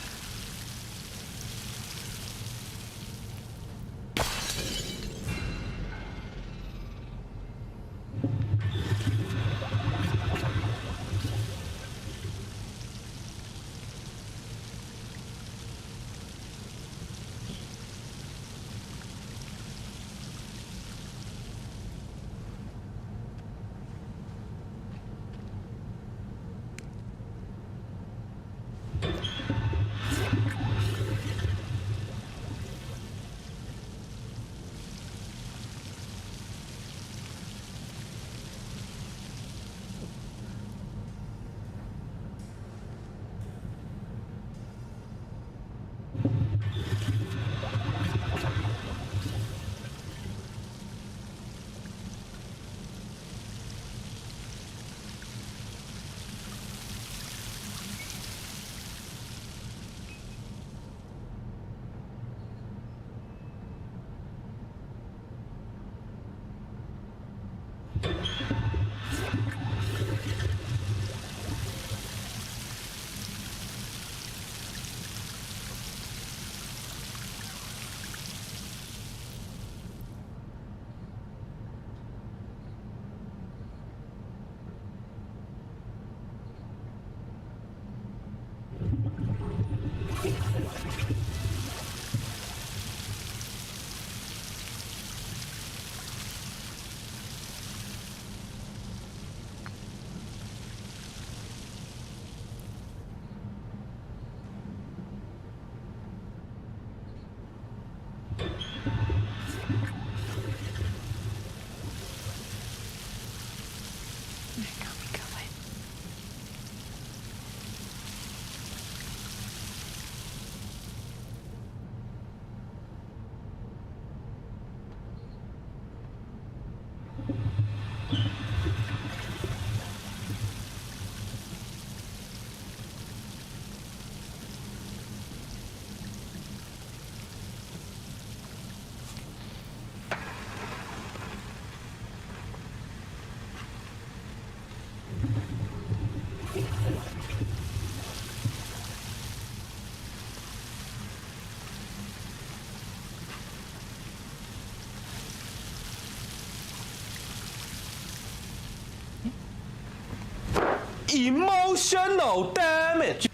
Emotional damage.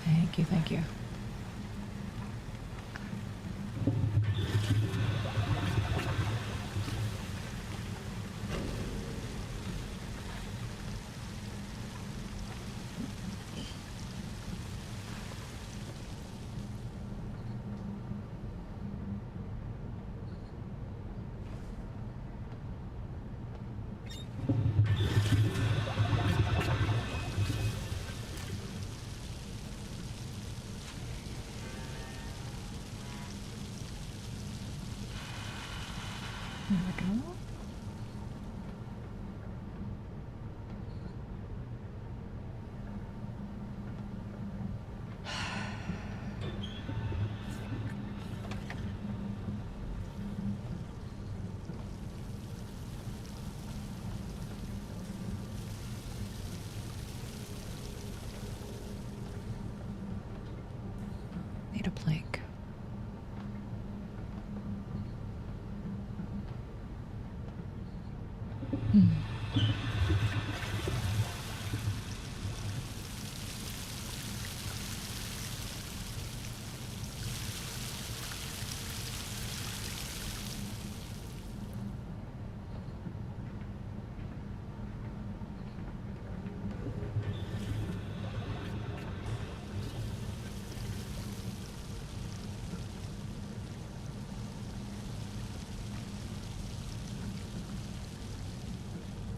Thank you, thank you. There we go. Need a plank.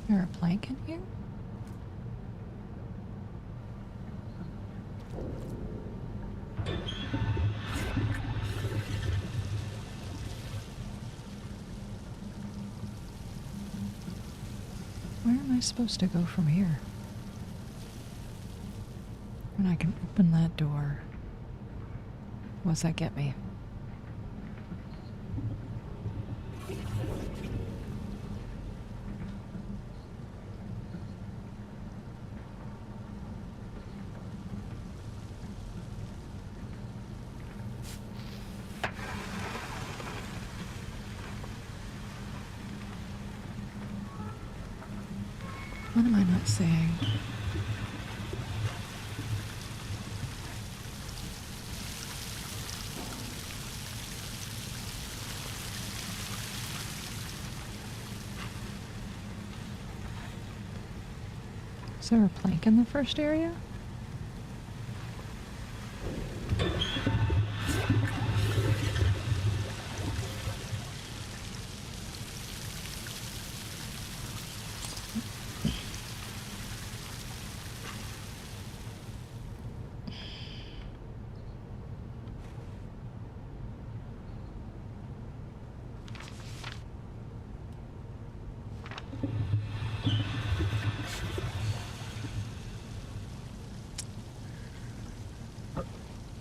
Is there a plank in here? Where am I supposed to go from here? When I can open that door. What's that get me? What am I not seeing? Is there a plank in the first area?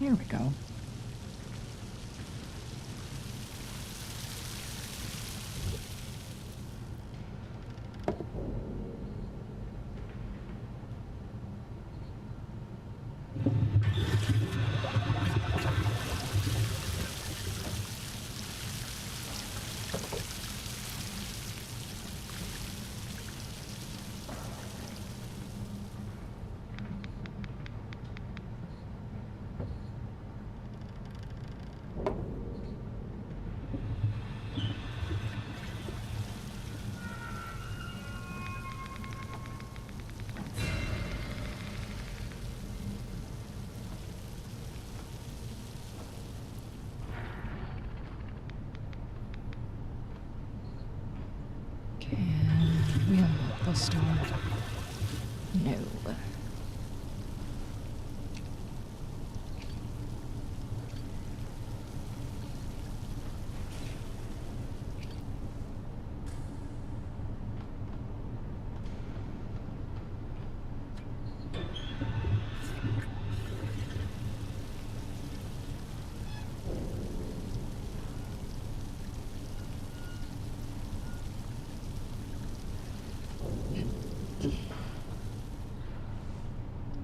Here we go. Can we unlock this door? No.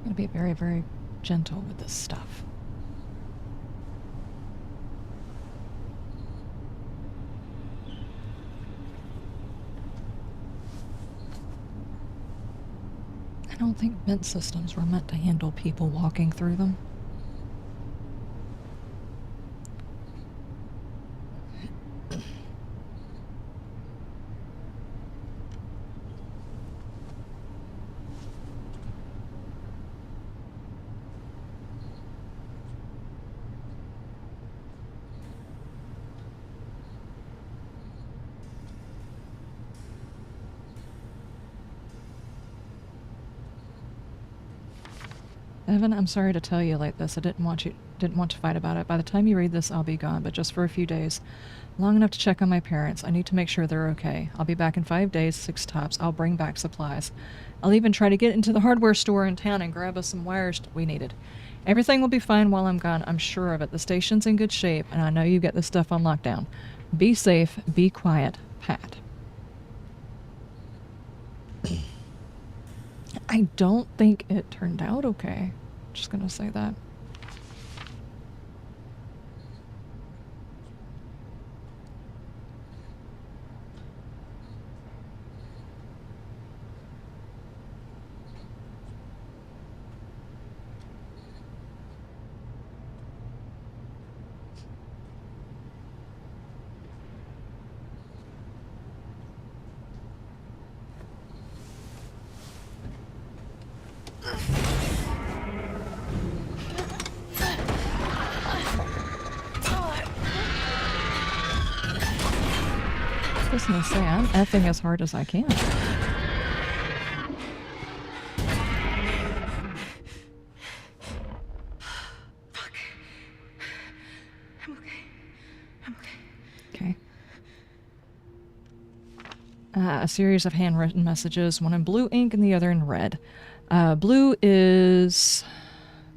Gotta be very, very gentle with this stuff. And don't think vent systems were meant to handle people walking through them. Evan, I'm sorry to tell you like this. I didn't want to fight about it. By the time you read this, I'll be gone, but just for a few days. Long enough to check on my parents. I need to make sure they're okay. I'll be back in 5 days, 6 tops. I'll bring back supplies. I'll even try to get into the hardware store in town and grab us some wires we needed. Everything will be fine while I'm gone. I'm sure of it. The station's in good shape, and I know you get this stuff on lockdown. Be safe. Be quiet. Pat. I don't think it turned out okay. Just gonna say that. I was gonna say, I'm effing as hard as I can. Fuck. I'm okay. I'm okay. Okay. A series of handwritten messages, one in blue ink and the other in red. Blue is...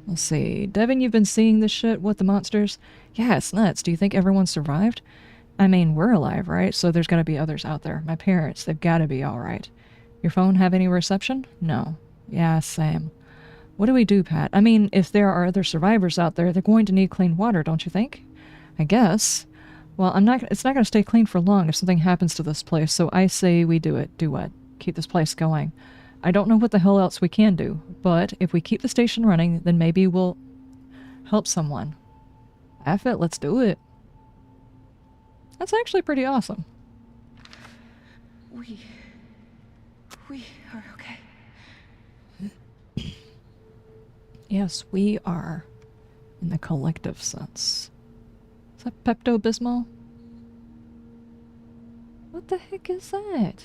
Let's see. Devin, you've been seeing this shit? What, the monsters? Yeah, it's nuts. Do you think everyone survived? I mean, we're alive, right? So there's got to be others out there. My parents, they've got to be all right. Your phone have any reception? No. Yeah, same. What do we do, Pat? I mean, if there are other survivors out there, they're going to need clean water, don't you think? I guess. Well, it's not going to stay clean for long if something happens to this place, so I say we do it. Do what? Keep this place going. I don't know what the hell else we can do, but if we keep the station running, then maybe we'll help someone. F it, let's do it. That's actually pretty awesome. We are okay. Yes, we are. In the collective sense. Is that Pepto-Bismol? What the heck is that?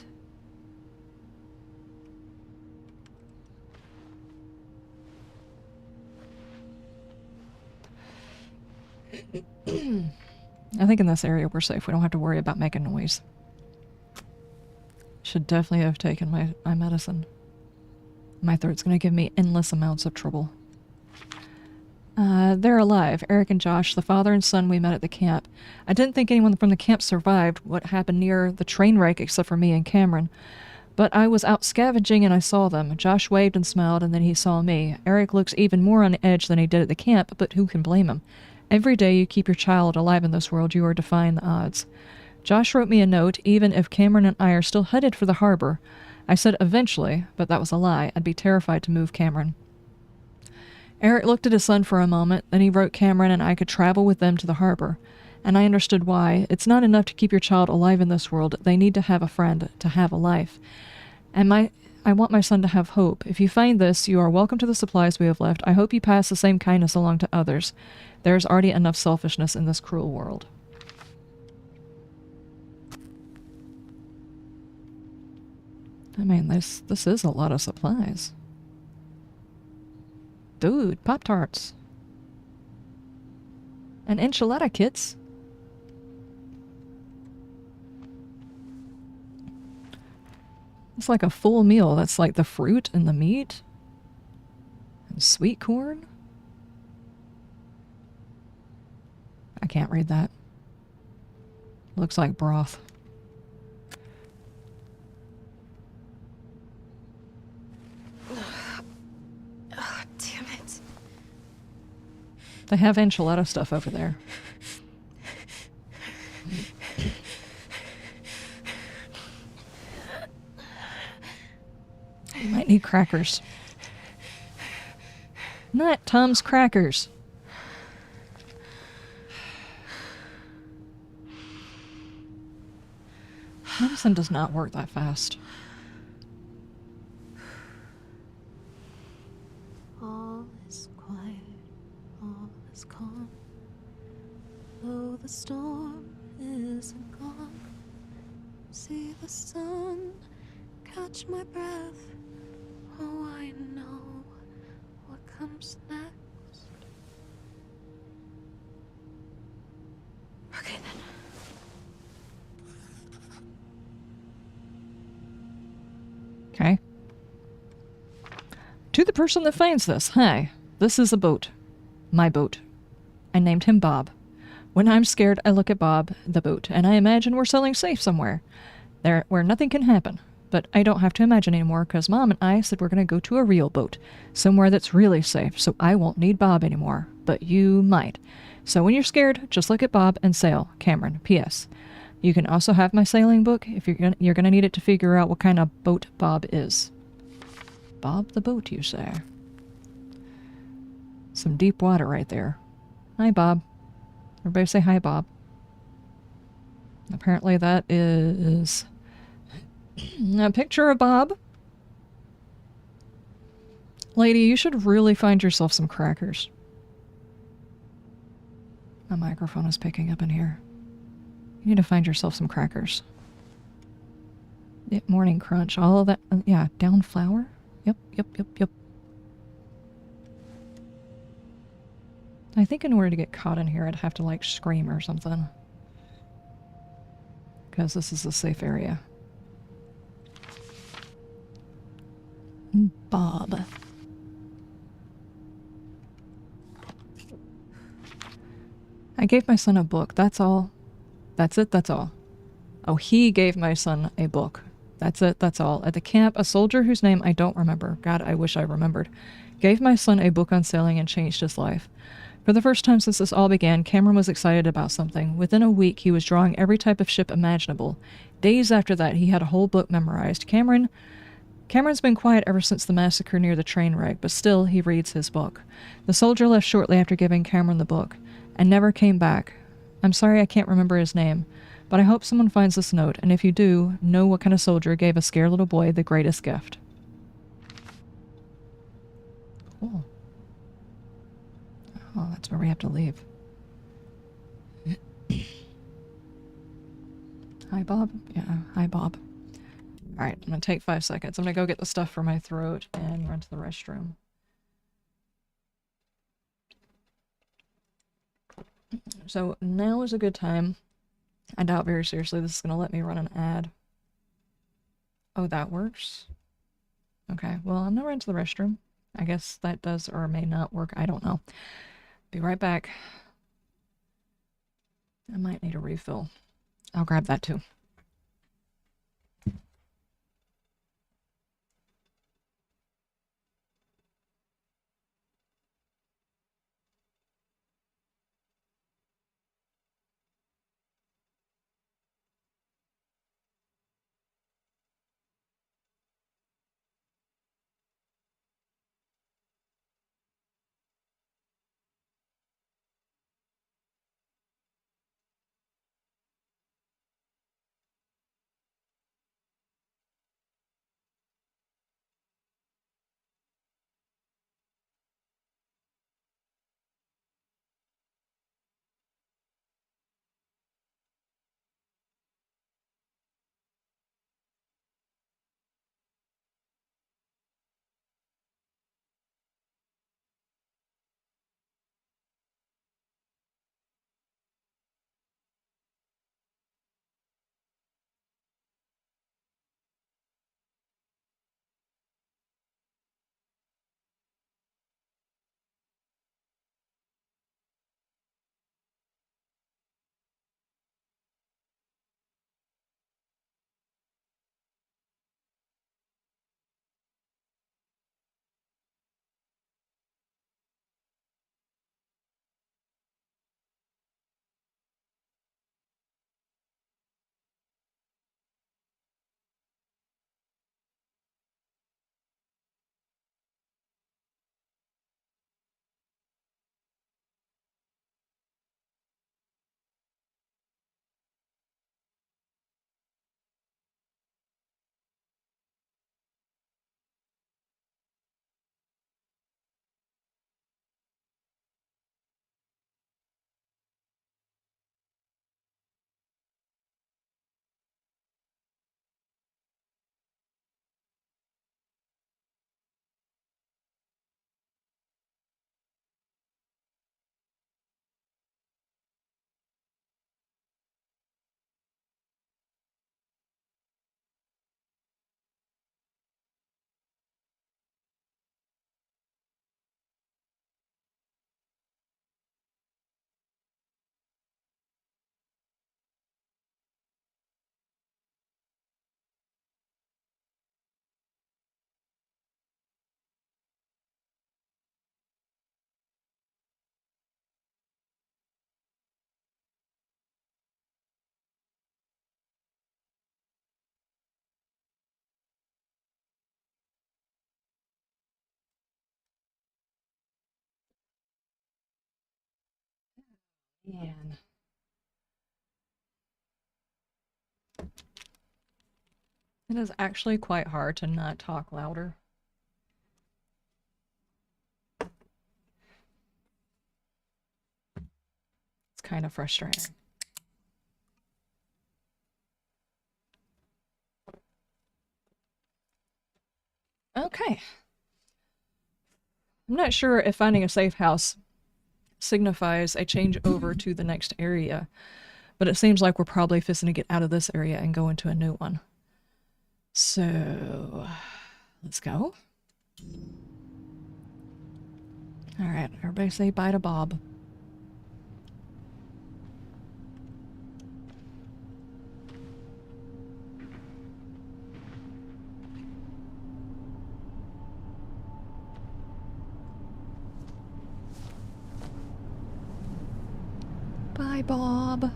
I think in this area we're safe. We don't have to worry about making noise. Should definitely have taken my medicine. My throat's gonna give me endless amounts of trouble. They're alive. Eric and Josh, the father and son we met at the camp. I didn't think anyone from the camp survived what happened near the train wreck except for me and Cameron. But I was out scavenging and I saw them. Josh waved and smiled and then he saw me. Eric looks even more on edge than he did at the camp, but who can blame him? Every day you keep your child alive in this world, you are defying the odds. Josh wrote me a note, even if Cameron and I are still headed for the harbor. I said eventually, but that was a lie. I'd be terrified to move Cameron. Eric looked at his son for a moment, then he wrote Cameron and I could travel with them to the harbor. And I understood why. It's not enough to keep your child alive in this world. They need to have a friend, to have a life. And I want my son to have hope. If you find this, you are welcome to the supplies we have left. I hope you pass the same kindness along to others. There's already enough selfishness in this cruel world. I mean, this is a lot of supplies. Dude, Pop-Tarts. And enchilada kits. It's like a full meal. That's like the fruit and the meat. And sweet corn. I can't read that. Looks like broth. Oh, damn it. They have enchilada stuff over there. You might need crackers. Not Tom's crackers. Medicine does not work that fast. All is quiet, all is calm. Though the storm isn't gone, see the sun catch my breath. Oh, I know what comes next. Okay then. Okay. To the person that finds this, hi, this is a boat. My boat. I named him Bob. When I'm scared, I look at Bob, the boat, and I imagine we're sailing safe somewhere. There, where nothing can happen. But I don't have to imagine anymore, because Mom and I said we're going to go to a real boat. Somewhere that's really safe, so I won't need Bob anymore. But you might. So when you're scared, just look at Bob and sail. Cameron. P.S. You can also have my sailing book if you're gonna need it to figure out what kind of boat Bob is. Bob the boat, you say? Some deep water right there. Hi, Bob. Everybody say hi, Bob. Apparently that is a picture of Bob. Lady, you should really find yourself some crackers. My microphone is picking up in here. You need to find yourself some crackers. Morning crunch, all of that. Yeah, down flour. Yep. I think in order to get caught in here, I'd have to, like, scream or something. Because this is a safe area. Bob. I gave my son a book, that's all. That's it, that's all. Oh, he gave my son a book. That's it, that's all. At the camp, a soldier whose name I don't remember, God, I wish I remembered, gave my son a book on sailing and changed his life. For the first time since this all began, Cameron was excited about something. Within a week, he was drawing every type of ship imaginable. Days after that, he had a whole book memorized. Cameron's been quiet ever since the massacre near the train wreck, but still, he reads his book. The soldier left shortly after giving Cameron the book, and never came back. I'm sorry I can't remember his name, but I hope someone finds this note, and if you do, know what kind of soldier gave a scared little boy the greatest gift. Cool. Oh, that's where we have to leave. Hi, Bob? Yeah, hi, Bob. Alright, I'm gonna take 5 seconds. I'm gonna go get the stuff for my throat and run to the restroom. So, now is a good time. I doubt very seriously this is gonna let me run an ad. Oh, that works? Okay, well, I'm gonna run to the restroom. I guess that does or may not work. I don't know. Be right back. I might need a refill. I'll grab that too. Man. It is actually quite hard to not talk louder. It's kind of frustrating. Okay. I'm not sure if finding a safe house signifies a change over to the next area, but it seems like we're probably fixing to get out of this area and go into a new one. So, let's go. Alright, everybody say bye to Bob. Bye, Bob.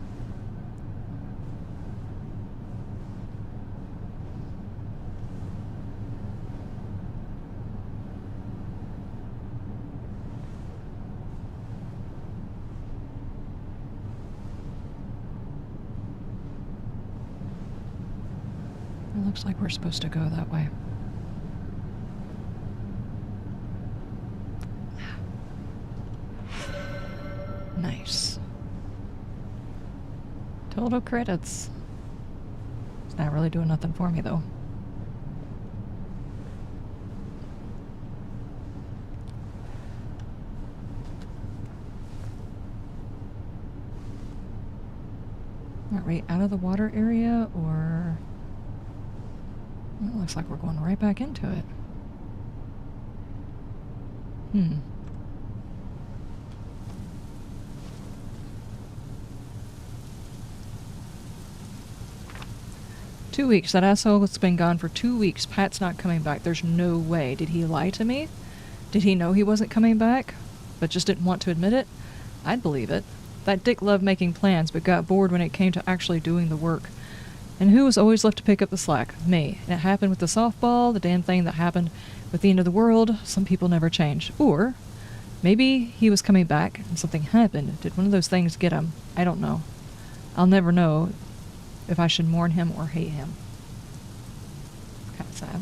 It looks like we're supposed to go that way. Nice. Total credits. It's not really doing nothing for me, though. Are we out of the water area, or... Well, it looks like we're going right back into it. 2 weeks. That asshole has been gone for 2 weeks. Pat's not coming back. There's no way. Did he lie to me? Did he know he wasn't coming back, but just didn't want to admit it? I'd believe it. That dick loved making plans, but got bored when it came to actually doing the work. And who was always left to pick up the slack? Me. And it happened with the softball, the damn thing that happened with the end of the world. Some people never change. Or maybe he was coming back and something happened. Did one of those things get him? I don't know. I'll never know if I should mourn him or hate him. Kind of sad.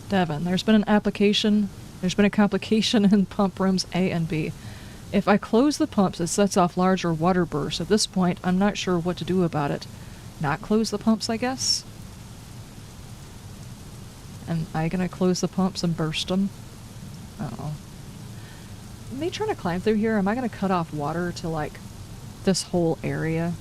Devin, there's been a complication in pump rooms A and B. If I close the pumps, it sets off larger water bursts. At this point, I'm not sure what to do about it. Not close the pumps, I guess? Am I gonna close the pumps and burst them? Uh-oh. Me trying to climb through here, am I gonna cut off water to, like, this whole area?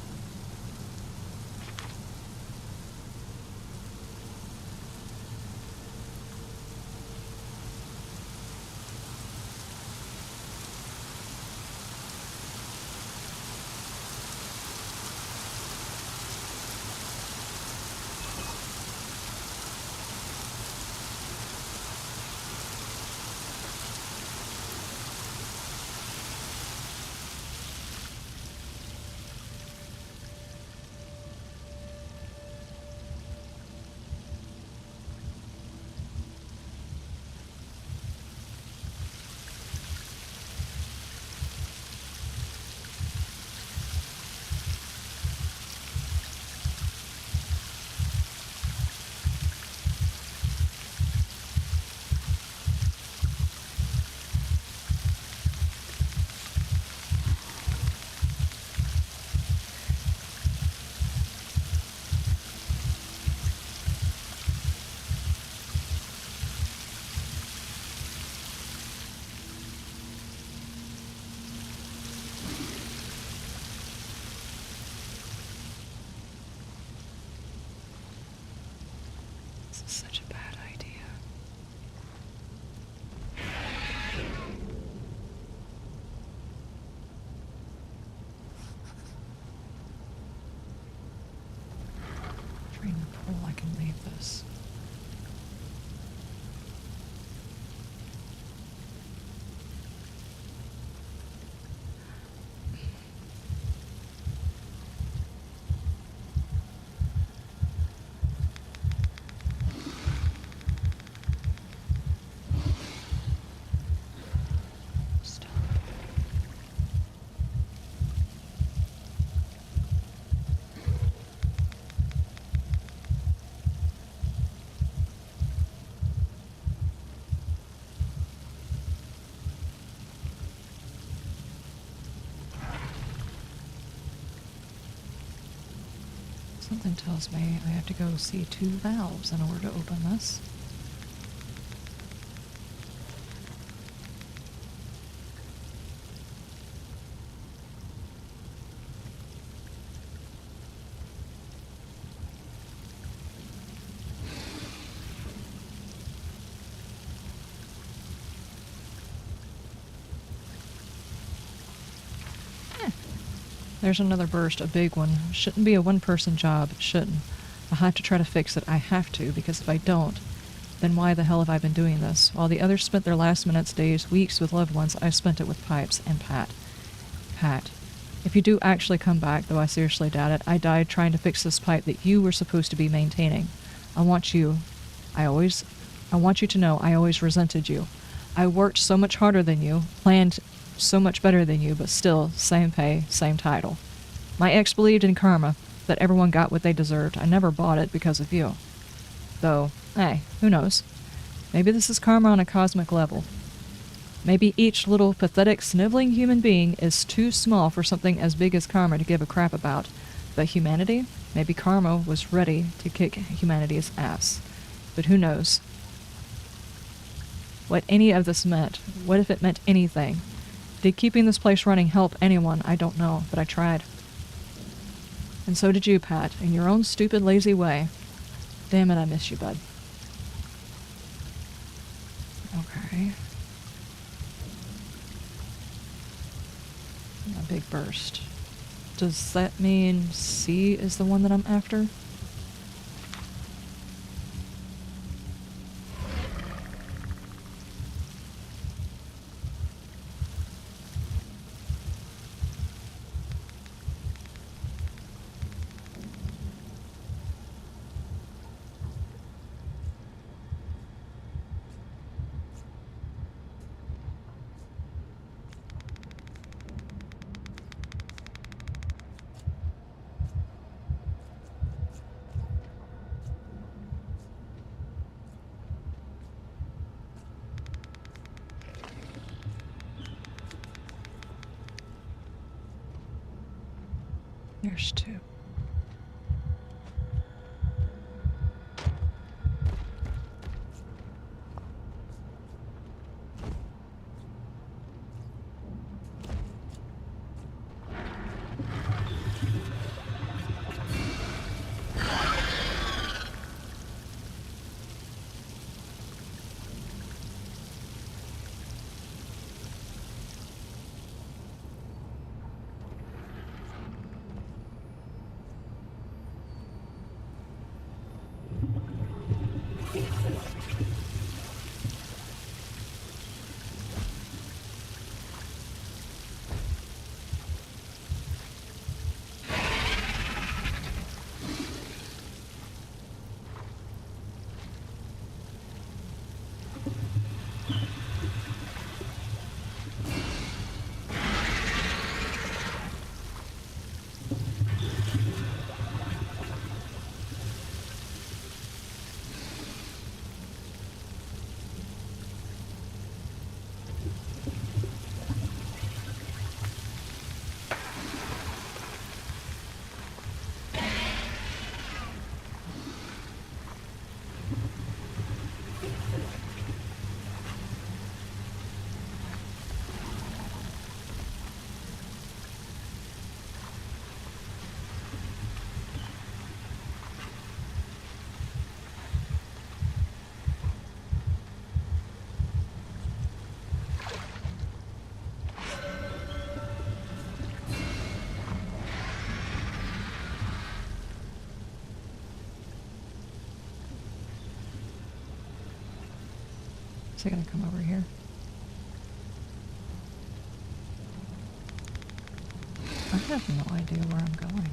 This is such a bad idea. Drain the pool, I can leave this. Stop. Something tells me I have to go see 2 valves in order to open this. There's another burst, a big one. Shouldn't be a one-person job. It shouldn't. I have to try to fix it. I have to, because if I don't, then why the hell have I been doing this? While the others spent their last minutes, days, weeks with loved ones, I've spent it with pipes and Pat. Pat, if you do actually come back, though I seriously doubt it, I died trying to fix this pipe that you were supposed to be maintaining. I want you to know I always resented you. I worked so much harder than you, planned so much better than you, but still, same pay, same title. My ex believed in karma, that everyone got what they deserved. I never bought it because of you. Though, hey, who knows? Maybe this is karma on a cosmic level. Maybe each little pathetic, sniveling human being is too small for something as big as karma to give a crap about. But humanity? Maybe karma was ready to kick humanity's ass. But who knows? What any of this meant? What if it meant anything? Did keeping this place running help anyone? I don't know, but I tried. And so did you, Pat, in your own stupid, lazy way. Damn it, I miss you, bud. Okay. A big burst. Does that mean C is the one that I'm after? There's 2. Is it gonna come over here? I have no idea where I'm going.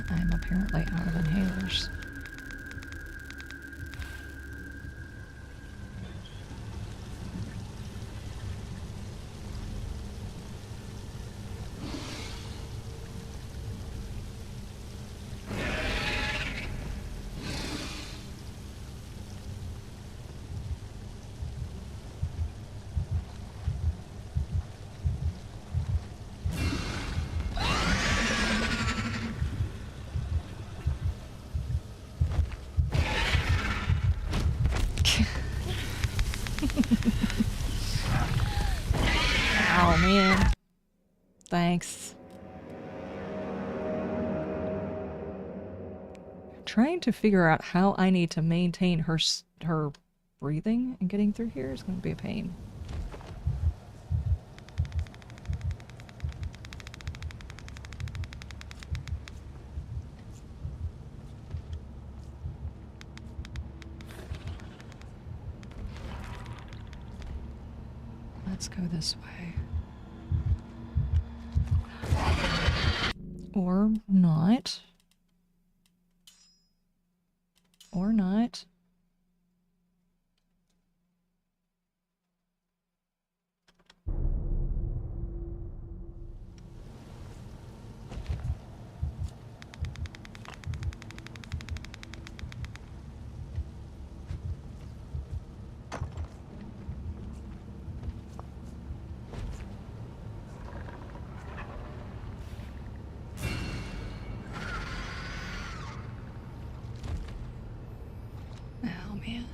I'm apparently out of inhalers. Oh, man. Thanks. Trying to figure out how I need to maintain her breathing and getting through here is going to be a pain. Let's go this way. Or not. Or not. Oh, man.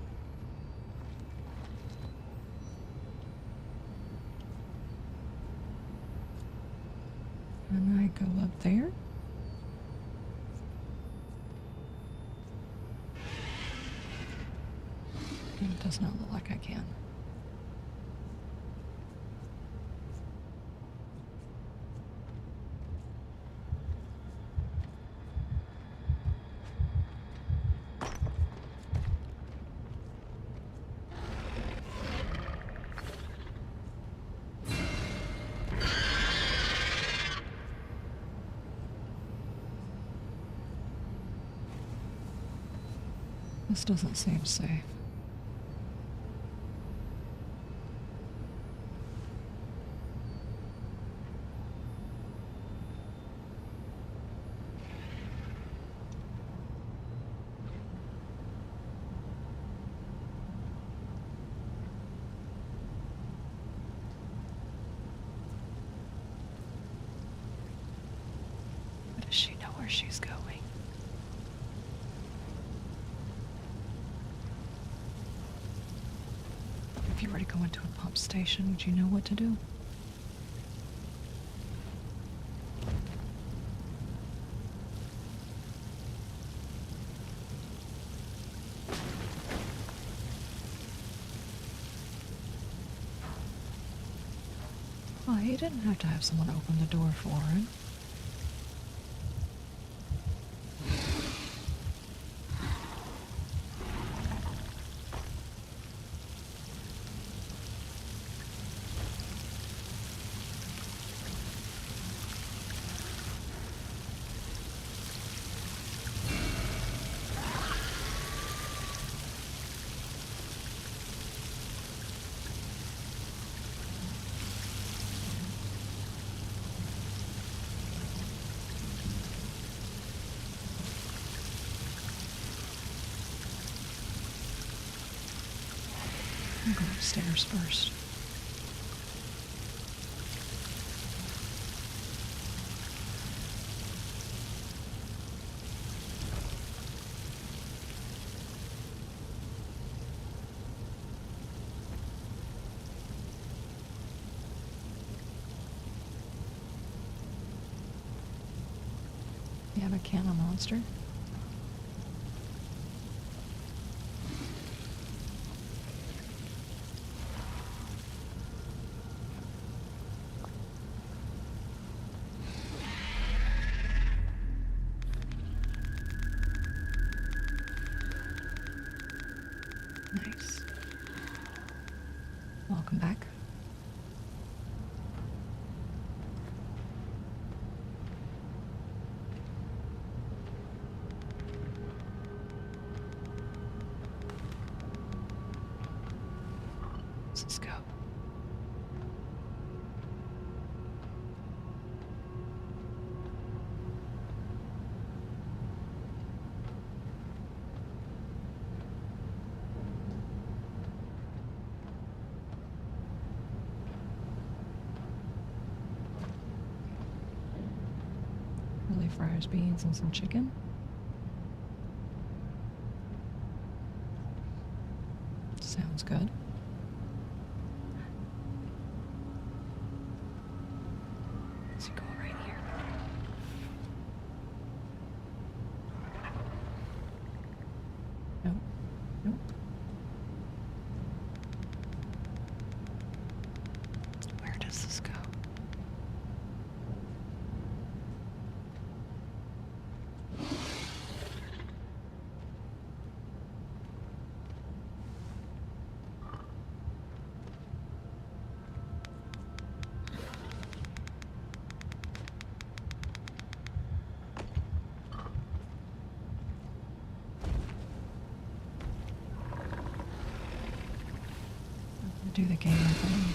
And I go up there. It does not look like I can. This doesn't seem safe. But does she know where she's going? If you were to go into a pump station, would you know what to do? Oh, he didn't have to have someone open the door for him. I'll go upstairs first. You have a can of Monster? Nice. Welcome back. Let's go. Really fries, beans, and some chicken. Sounds good. Let's go right here. Nope. Nope. Where does this go? Do the gamer thing.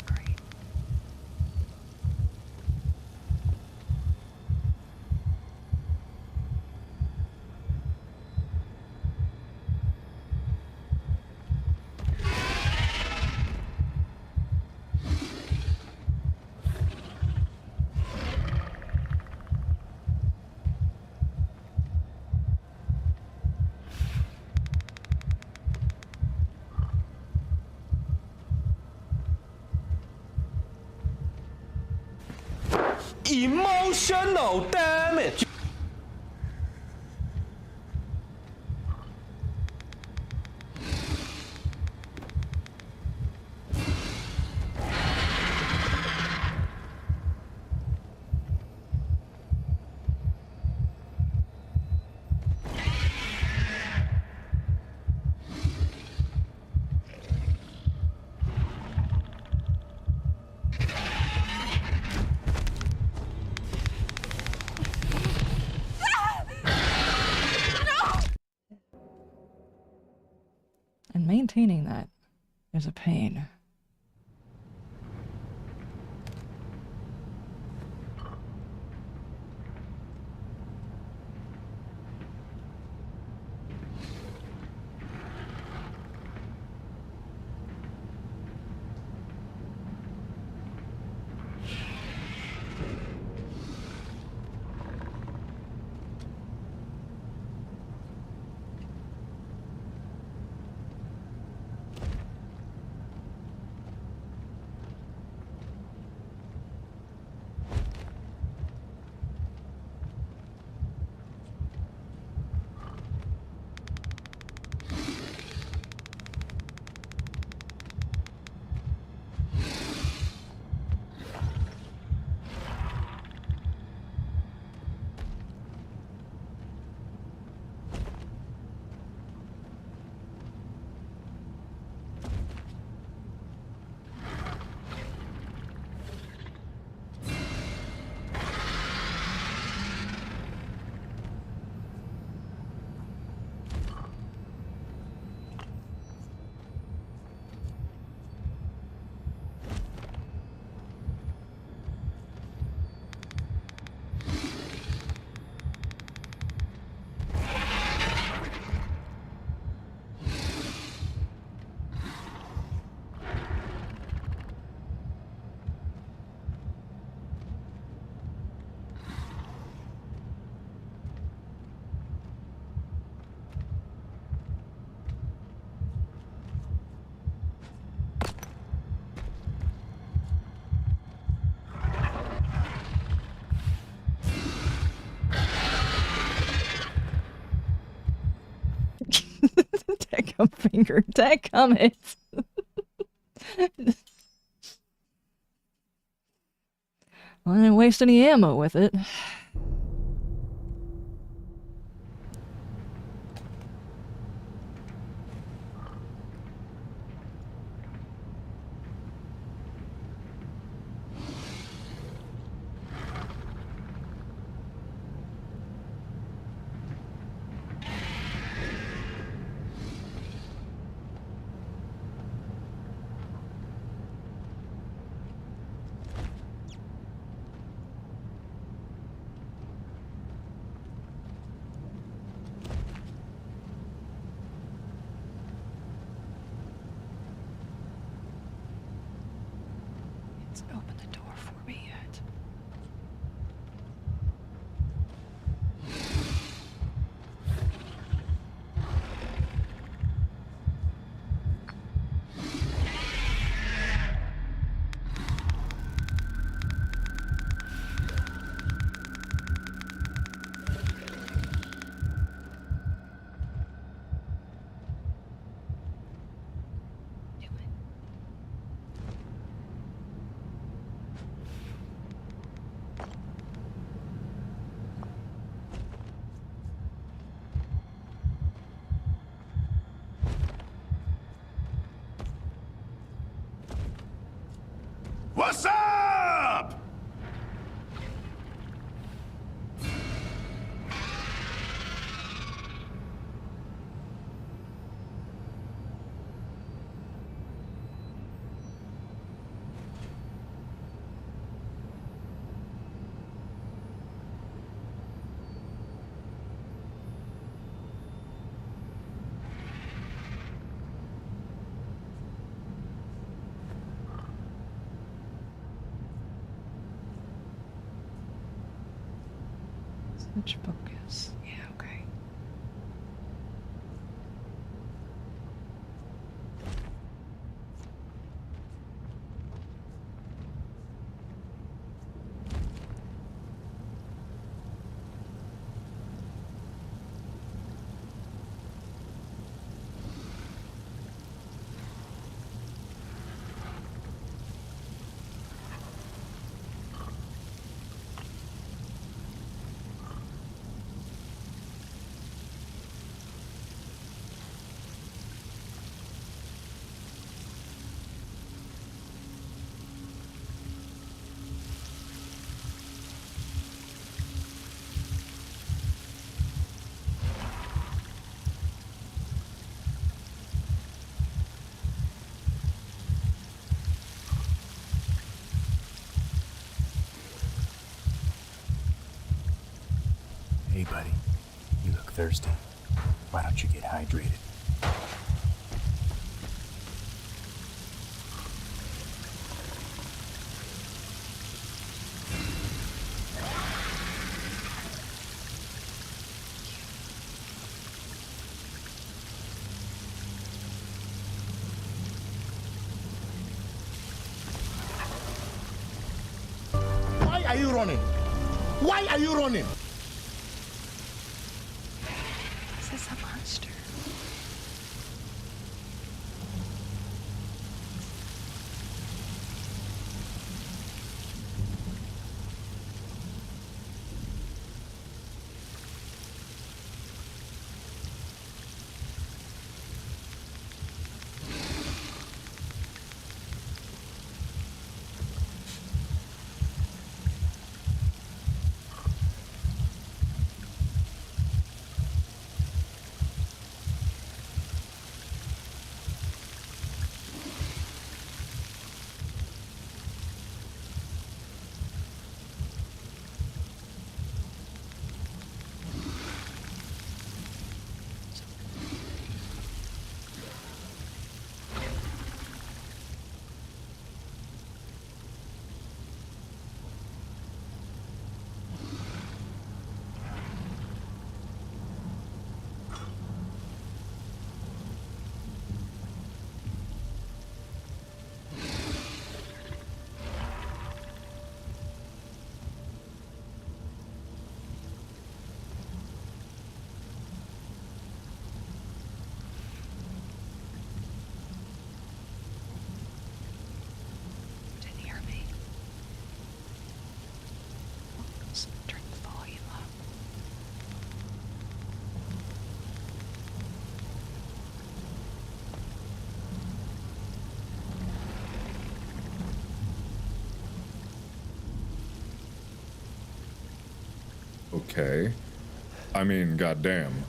Great. Emotional damage. And maintaining that is a pain. Deckum finger, deckum it. Well, I didn't waste any ammo with it. What's up? Switch focus. Yeah, okay. Hey, buddy. You look thirsty. Why don't you get hydrated? Why are you running? Why are you running? Is this a monster? Didn't hear me. Let's turn the volume up. Okay. I mean, goddamn.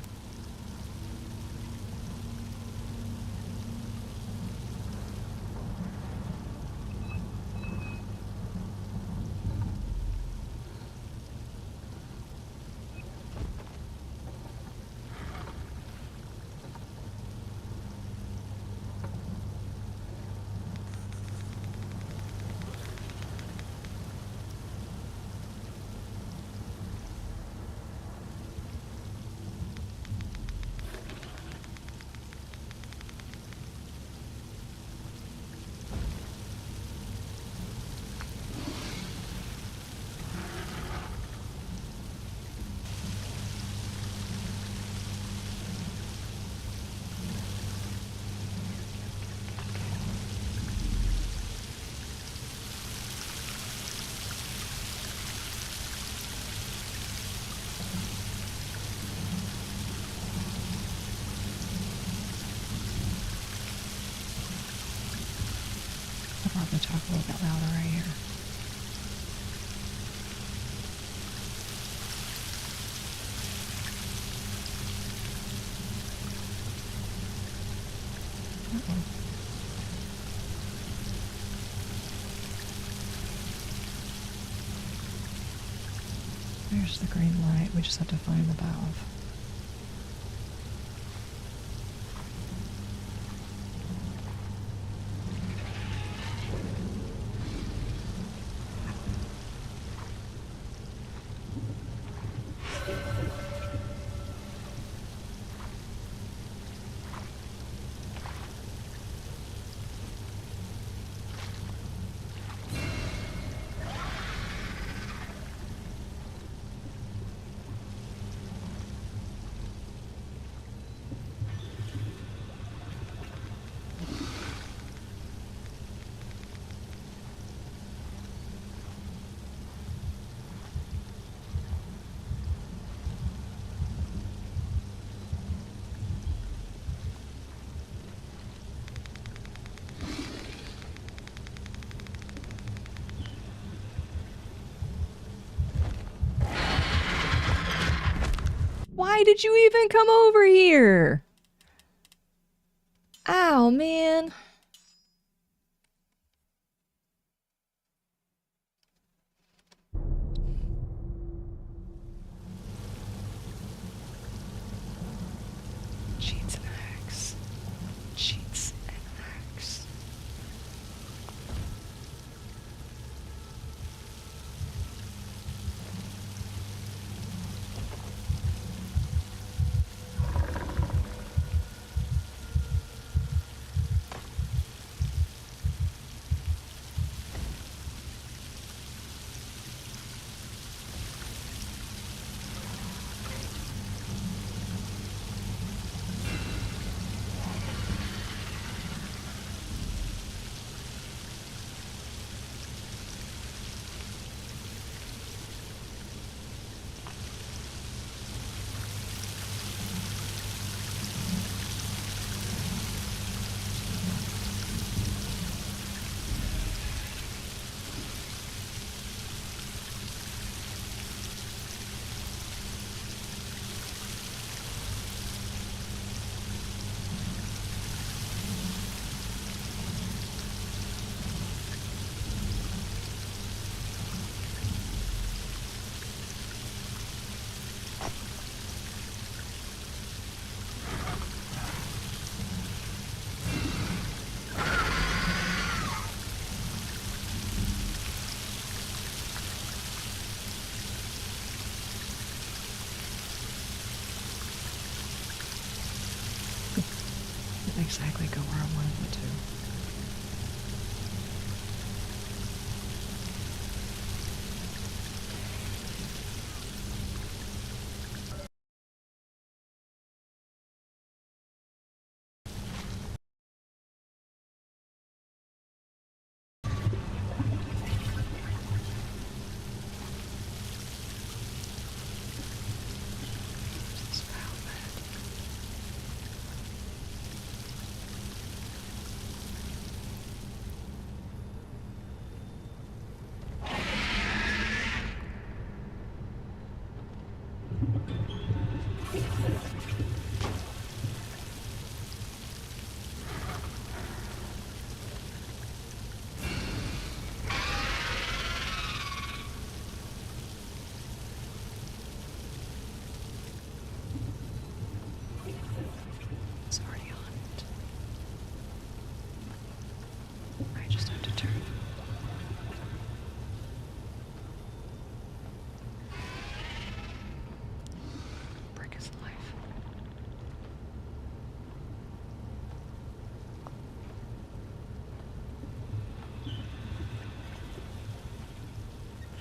have to talk a little bit louder right here. Uh-oh. There's the green light. We just have to find the valve. Why did you even come over here? Ow, man. Cheats and hacks. Cheats and hacks. Didn't exactly go where I wanted it to. It's already on it. I just have to turn. Brick is life.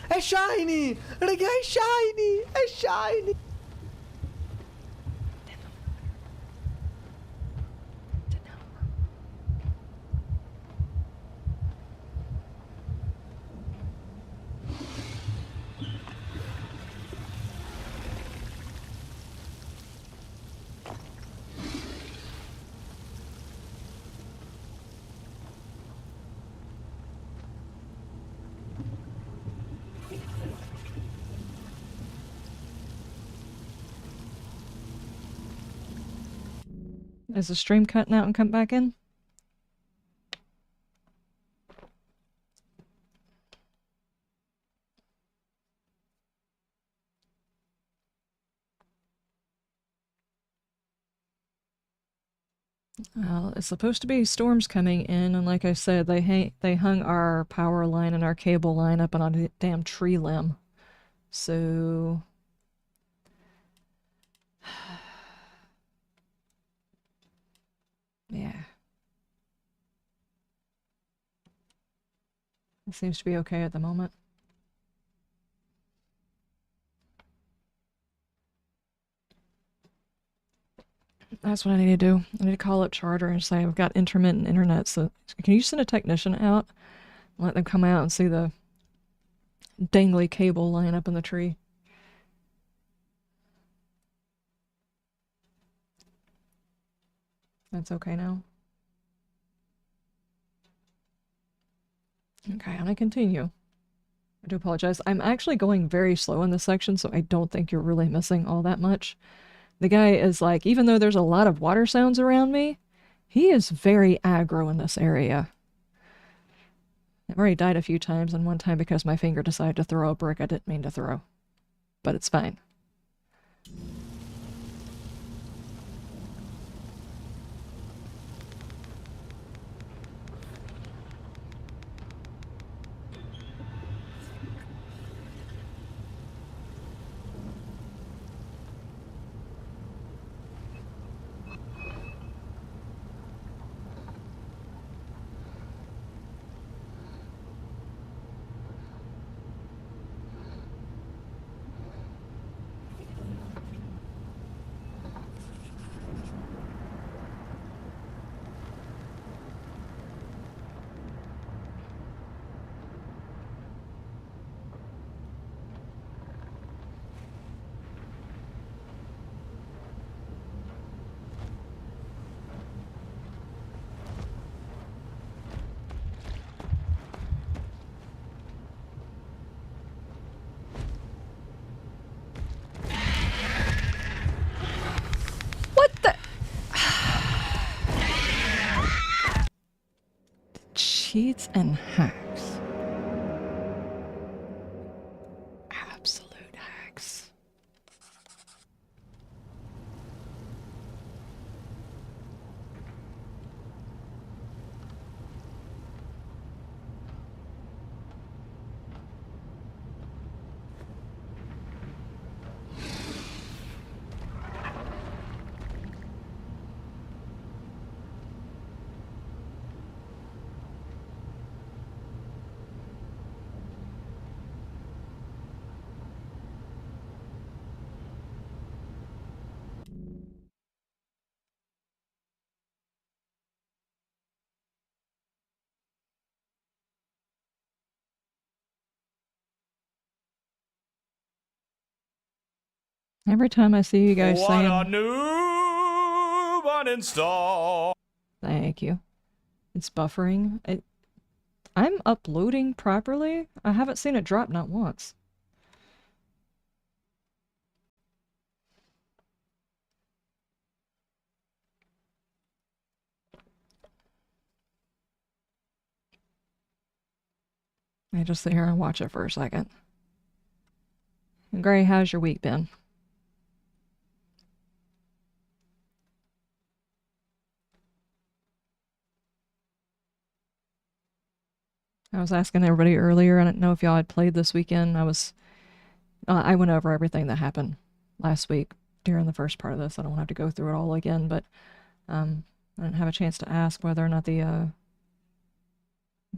È shiny! Raga, è shiny! È shiny! Is the stream cutting out and come back in? Well, it's supposed to be storms coming in, and like I said, they hung our power line and our cable line up on a damn tree limb. So yeah. It seems to be okay at the moment. That's what I need to do. I need to call up Charter and say I've got intermittent internet, so can you send a technician out? Let them come out and see the dangly cable line up in the tree. That's okay now. Okay, I'm gonna continue. I do apologize. I'm actually going very slow in this section, so I don't think you're really missing all that much. The guy is like, even though there's a lot of water sounds around me, he is very aggro in this area. I've already died a few times, and one time because my finger decided to throw a brick I didn't mean to throw. But it's fine. What the? Cheats and hacks. Absolute hacks. Every time I see you guys saying... What a noob uninstall. Thank you. It's buffering. I'm uploading properly. I haven't seen it drop not once. I just sit here and watch it for a second. And Gray, how's your week been? I was asking everybody earlier. I didn't know if y'all had played this weekend. I went over everything that happened last week during the first part of this. I don't have to go through it all again, but I didn't have a chance to ask whether or not the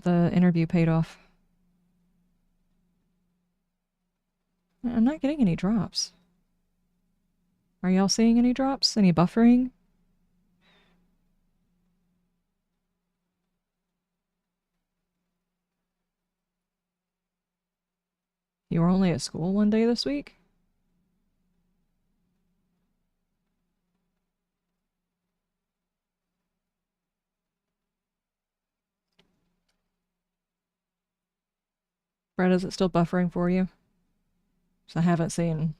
interview paid off. I'm not getting any drops. Are y'all seeing any drops? Any buffering? You were only at school one day this week? Brett, is it still buffering for you? So I haven't seen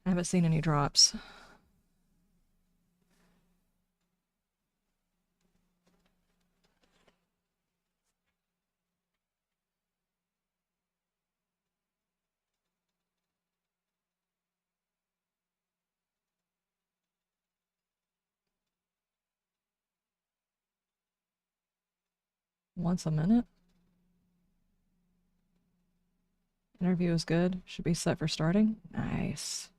any drops. once a minute. Interview is good. Should be set for starting. Nice.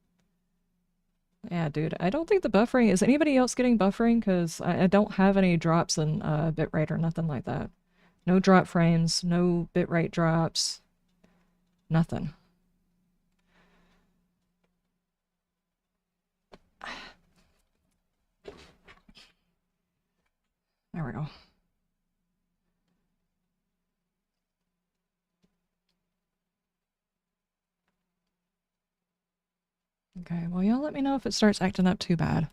Yeah, dude. I don't think the buffering... Is anybody else getting buffering? Because I don't have any drops in bitrate or nothing like that. No drop frames. No bitrate drops. Nothing. There we go. Okay, well, y'all let me know if it starts acting up too bad.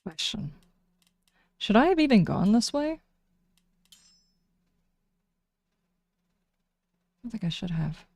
Question. Should I have even gone this way? I don't think I should have.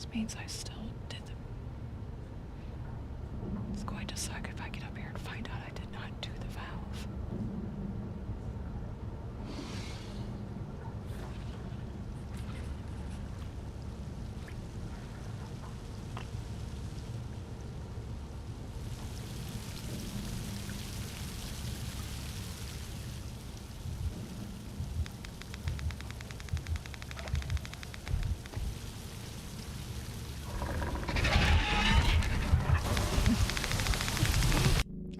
This means I still did the... It's going to suck if I get up here and find out I did not do the valve.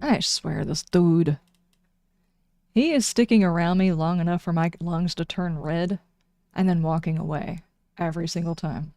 I swear, this dude. He is sticking around me long enough for my lungs to turn red and then walking away every single time.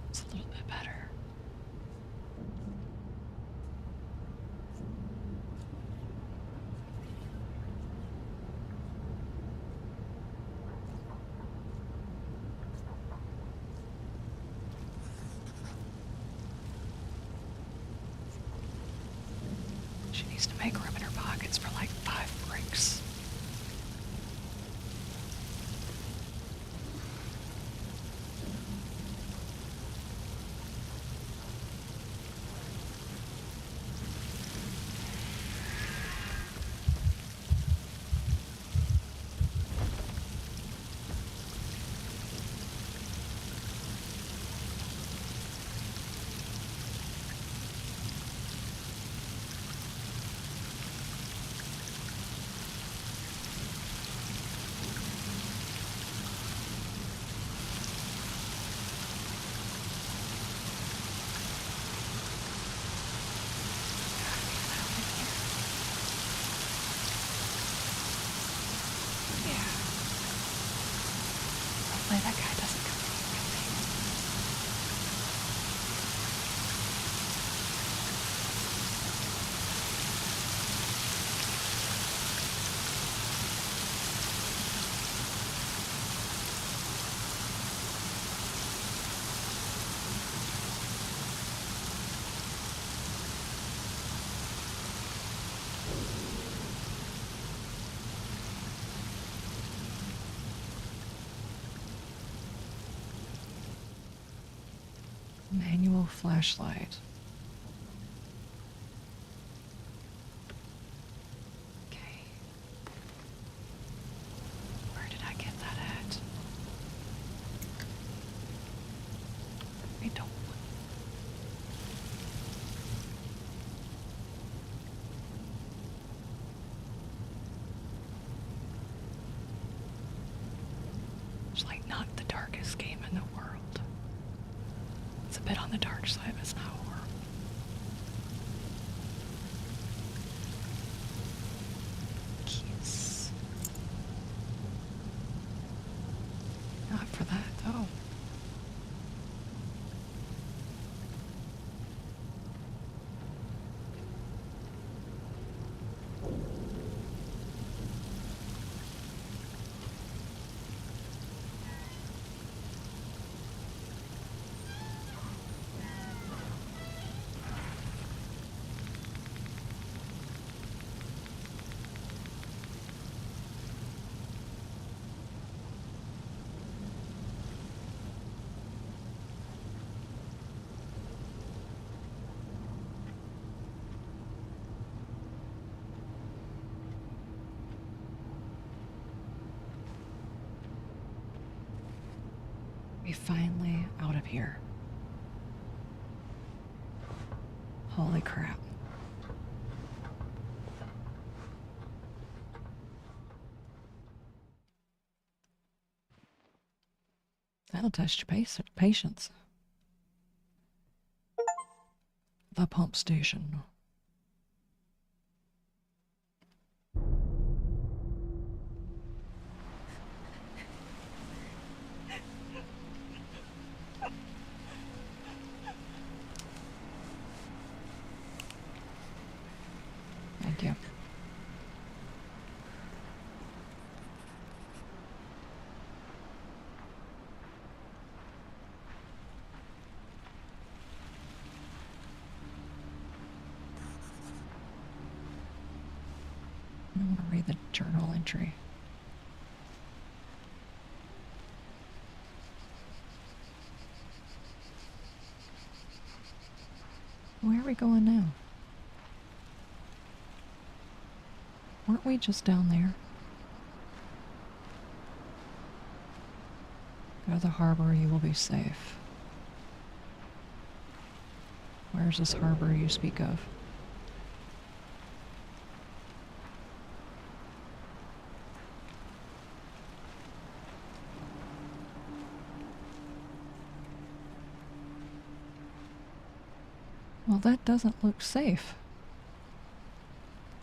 It's a little bit better. She needs to make room in her pockets for like 5 bricks. Hopefully that guy doesn't come Manual flashlight. Okay. Where did I get that at? I don't. It's like not the darkest game in the world. It's a bit on the dark side, but it's not horrible. Keys. Not for that, though. finally out of here. Holy crap. That'll test your patience. The pump station. Thank you. I want to read the journal entry. Where are we going now? Weren't we just down there? Go to the harbor, you will be safe. Where's this harbor you speak of? Well, that doesn't look safe.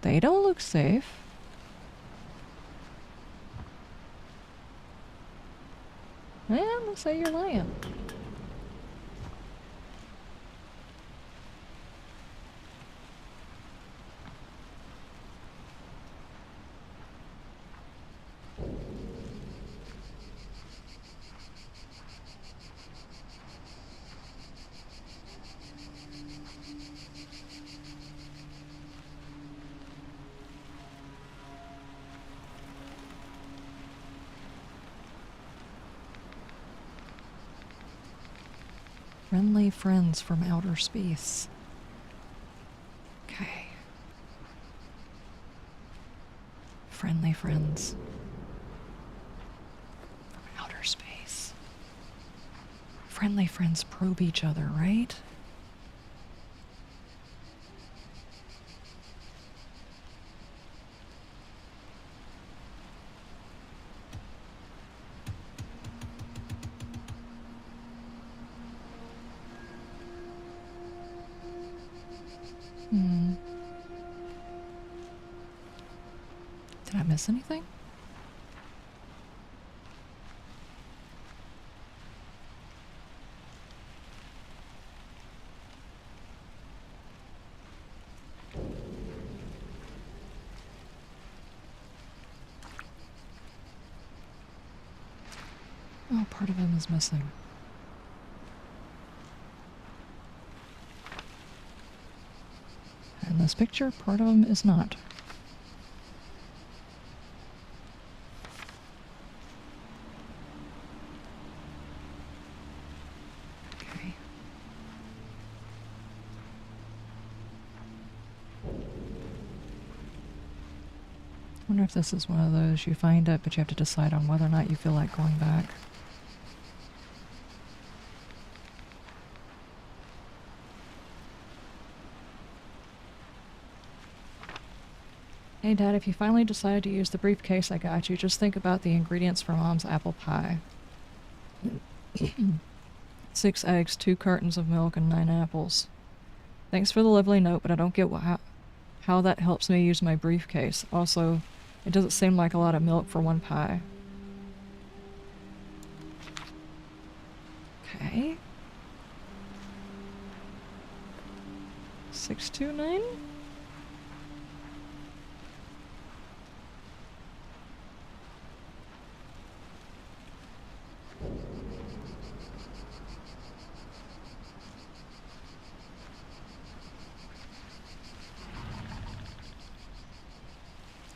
They don't look safe. Man, let's say you're lying. Friendly friends from outer space. Okay. Friendly friends from outer space. Friendly friends probe each other, right? Did I miss anything? Oh, part of him is missing. In this picture, part of him is not. Okay. I wonder if this is one of those you find it, but you have to decide on whether or not you feel like going back. Hey Dad, if you finally decide to use the briefcase I got you, just think about the ingredients for Mom's apple pie. 6 eggs, 2 cartons of milk, and 9 apples. Thanks for the lovely note, but I don't get how that helps me use my briefcase. Also, it doesn't seem like a lot of milk for one pie. Okay. 629?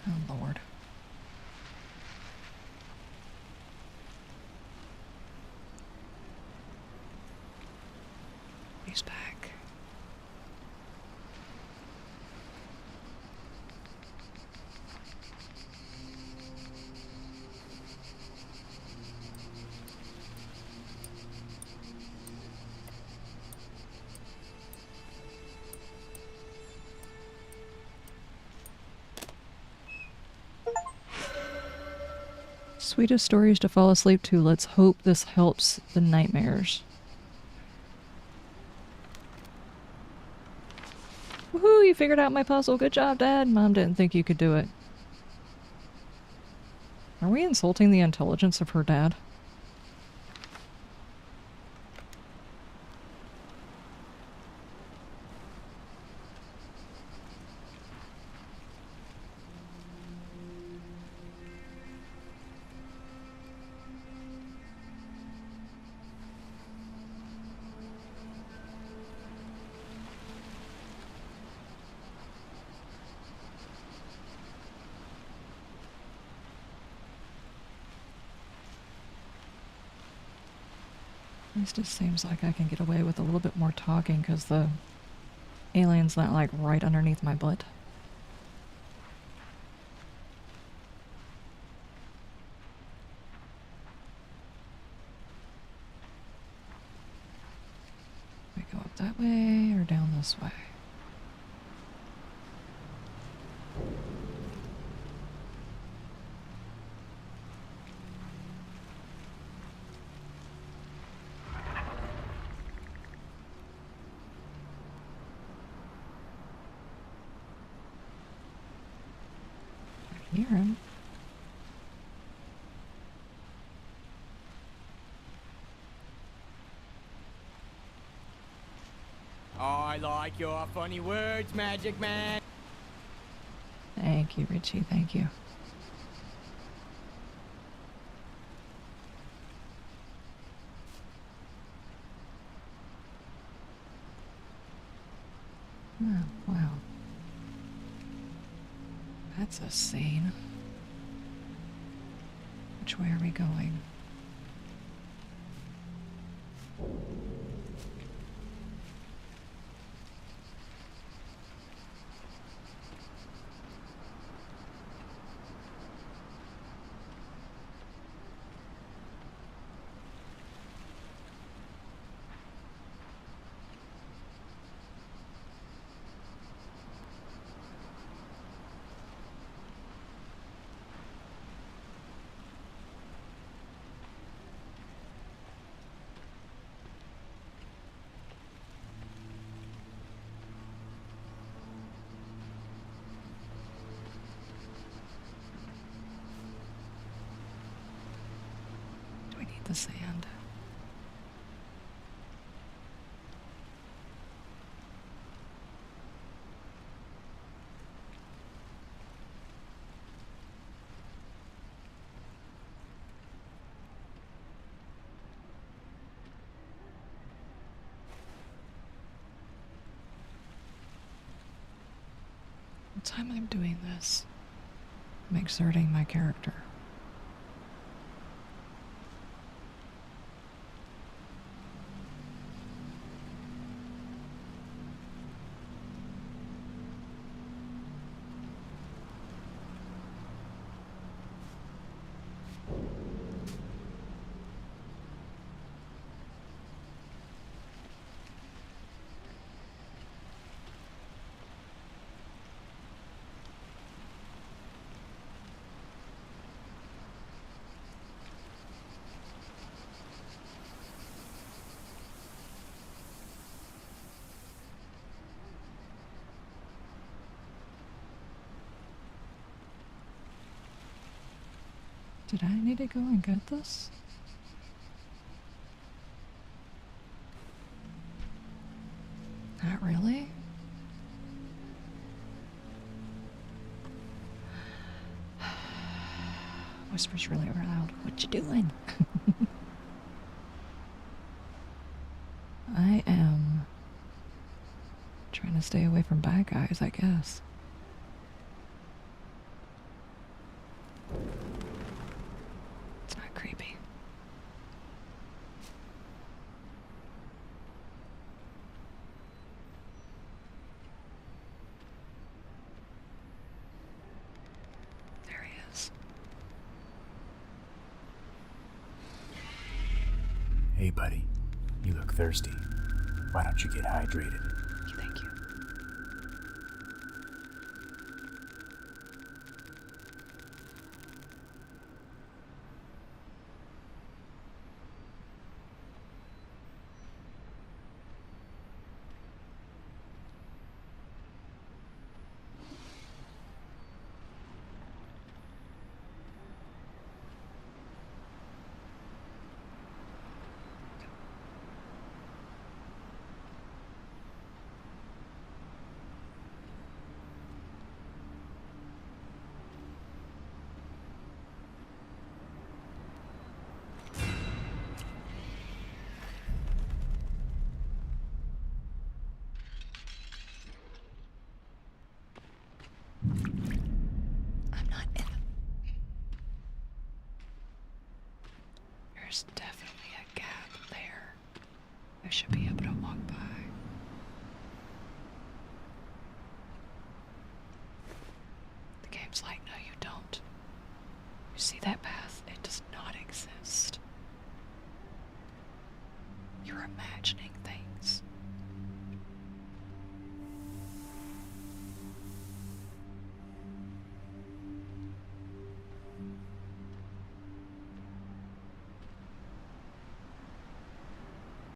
Oh, Lord. He's back. Sweetest stories to fall asleep to. Let's hope this helps the nightmares. Woohoo, you figured out my puzzle. Good job, Dad. Mom didn't think you could do it. Are we insulting the intelligence of her dad? At least it seems like I can get away with a little bit more talking because the alien's not like right underneath my butt. We go up that way or down this way? Hear him. I like your funny words, Magic Man. Thank you, Richie. Thank you. Oh, wow. That's a scene. Which way are we going? The sand. What time I'm doing this? I'm exerting my character. Did I need to go and get this? Not really. Whispers really loud. What you doing? I am trying to stay away from bad guys, I guess. It's not creepy. There he is. Hey, buddy. You look thirsty. Why don't you get hydrated? Thank you. There's definitely a gap there. I should be able to walk by. The game's like, no, you don't. You see that path?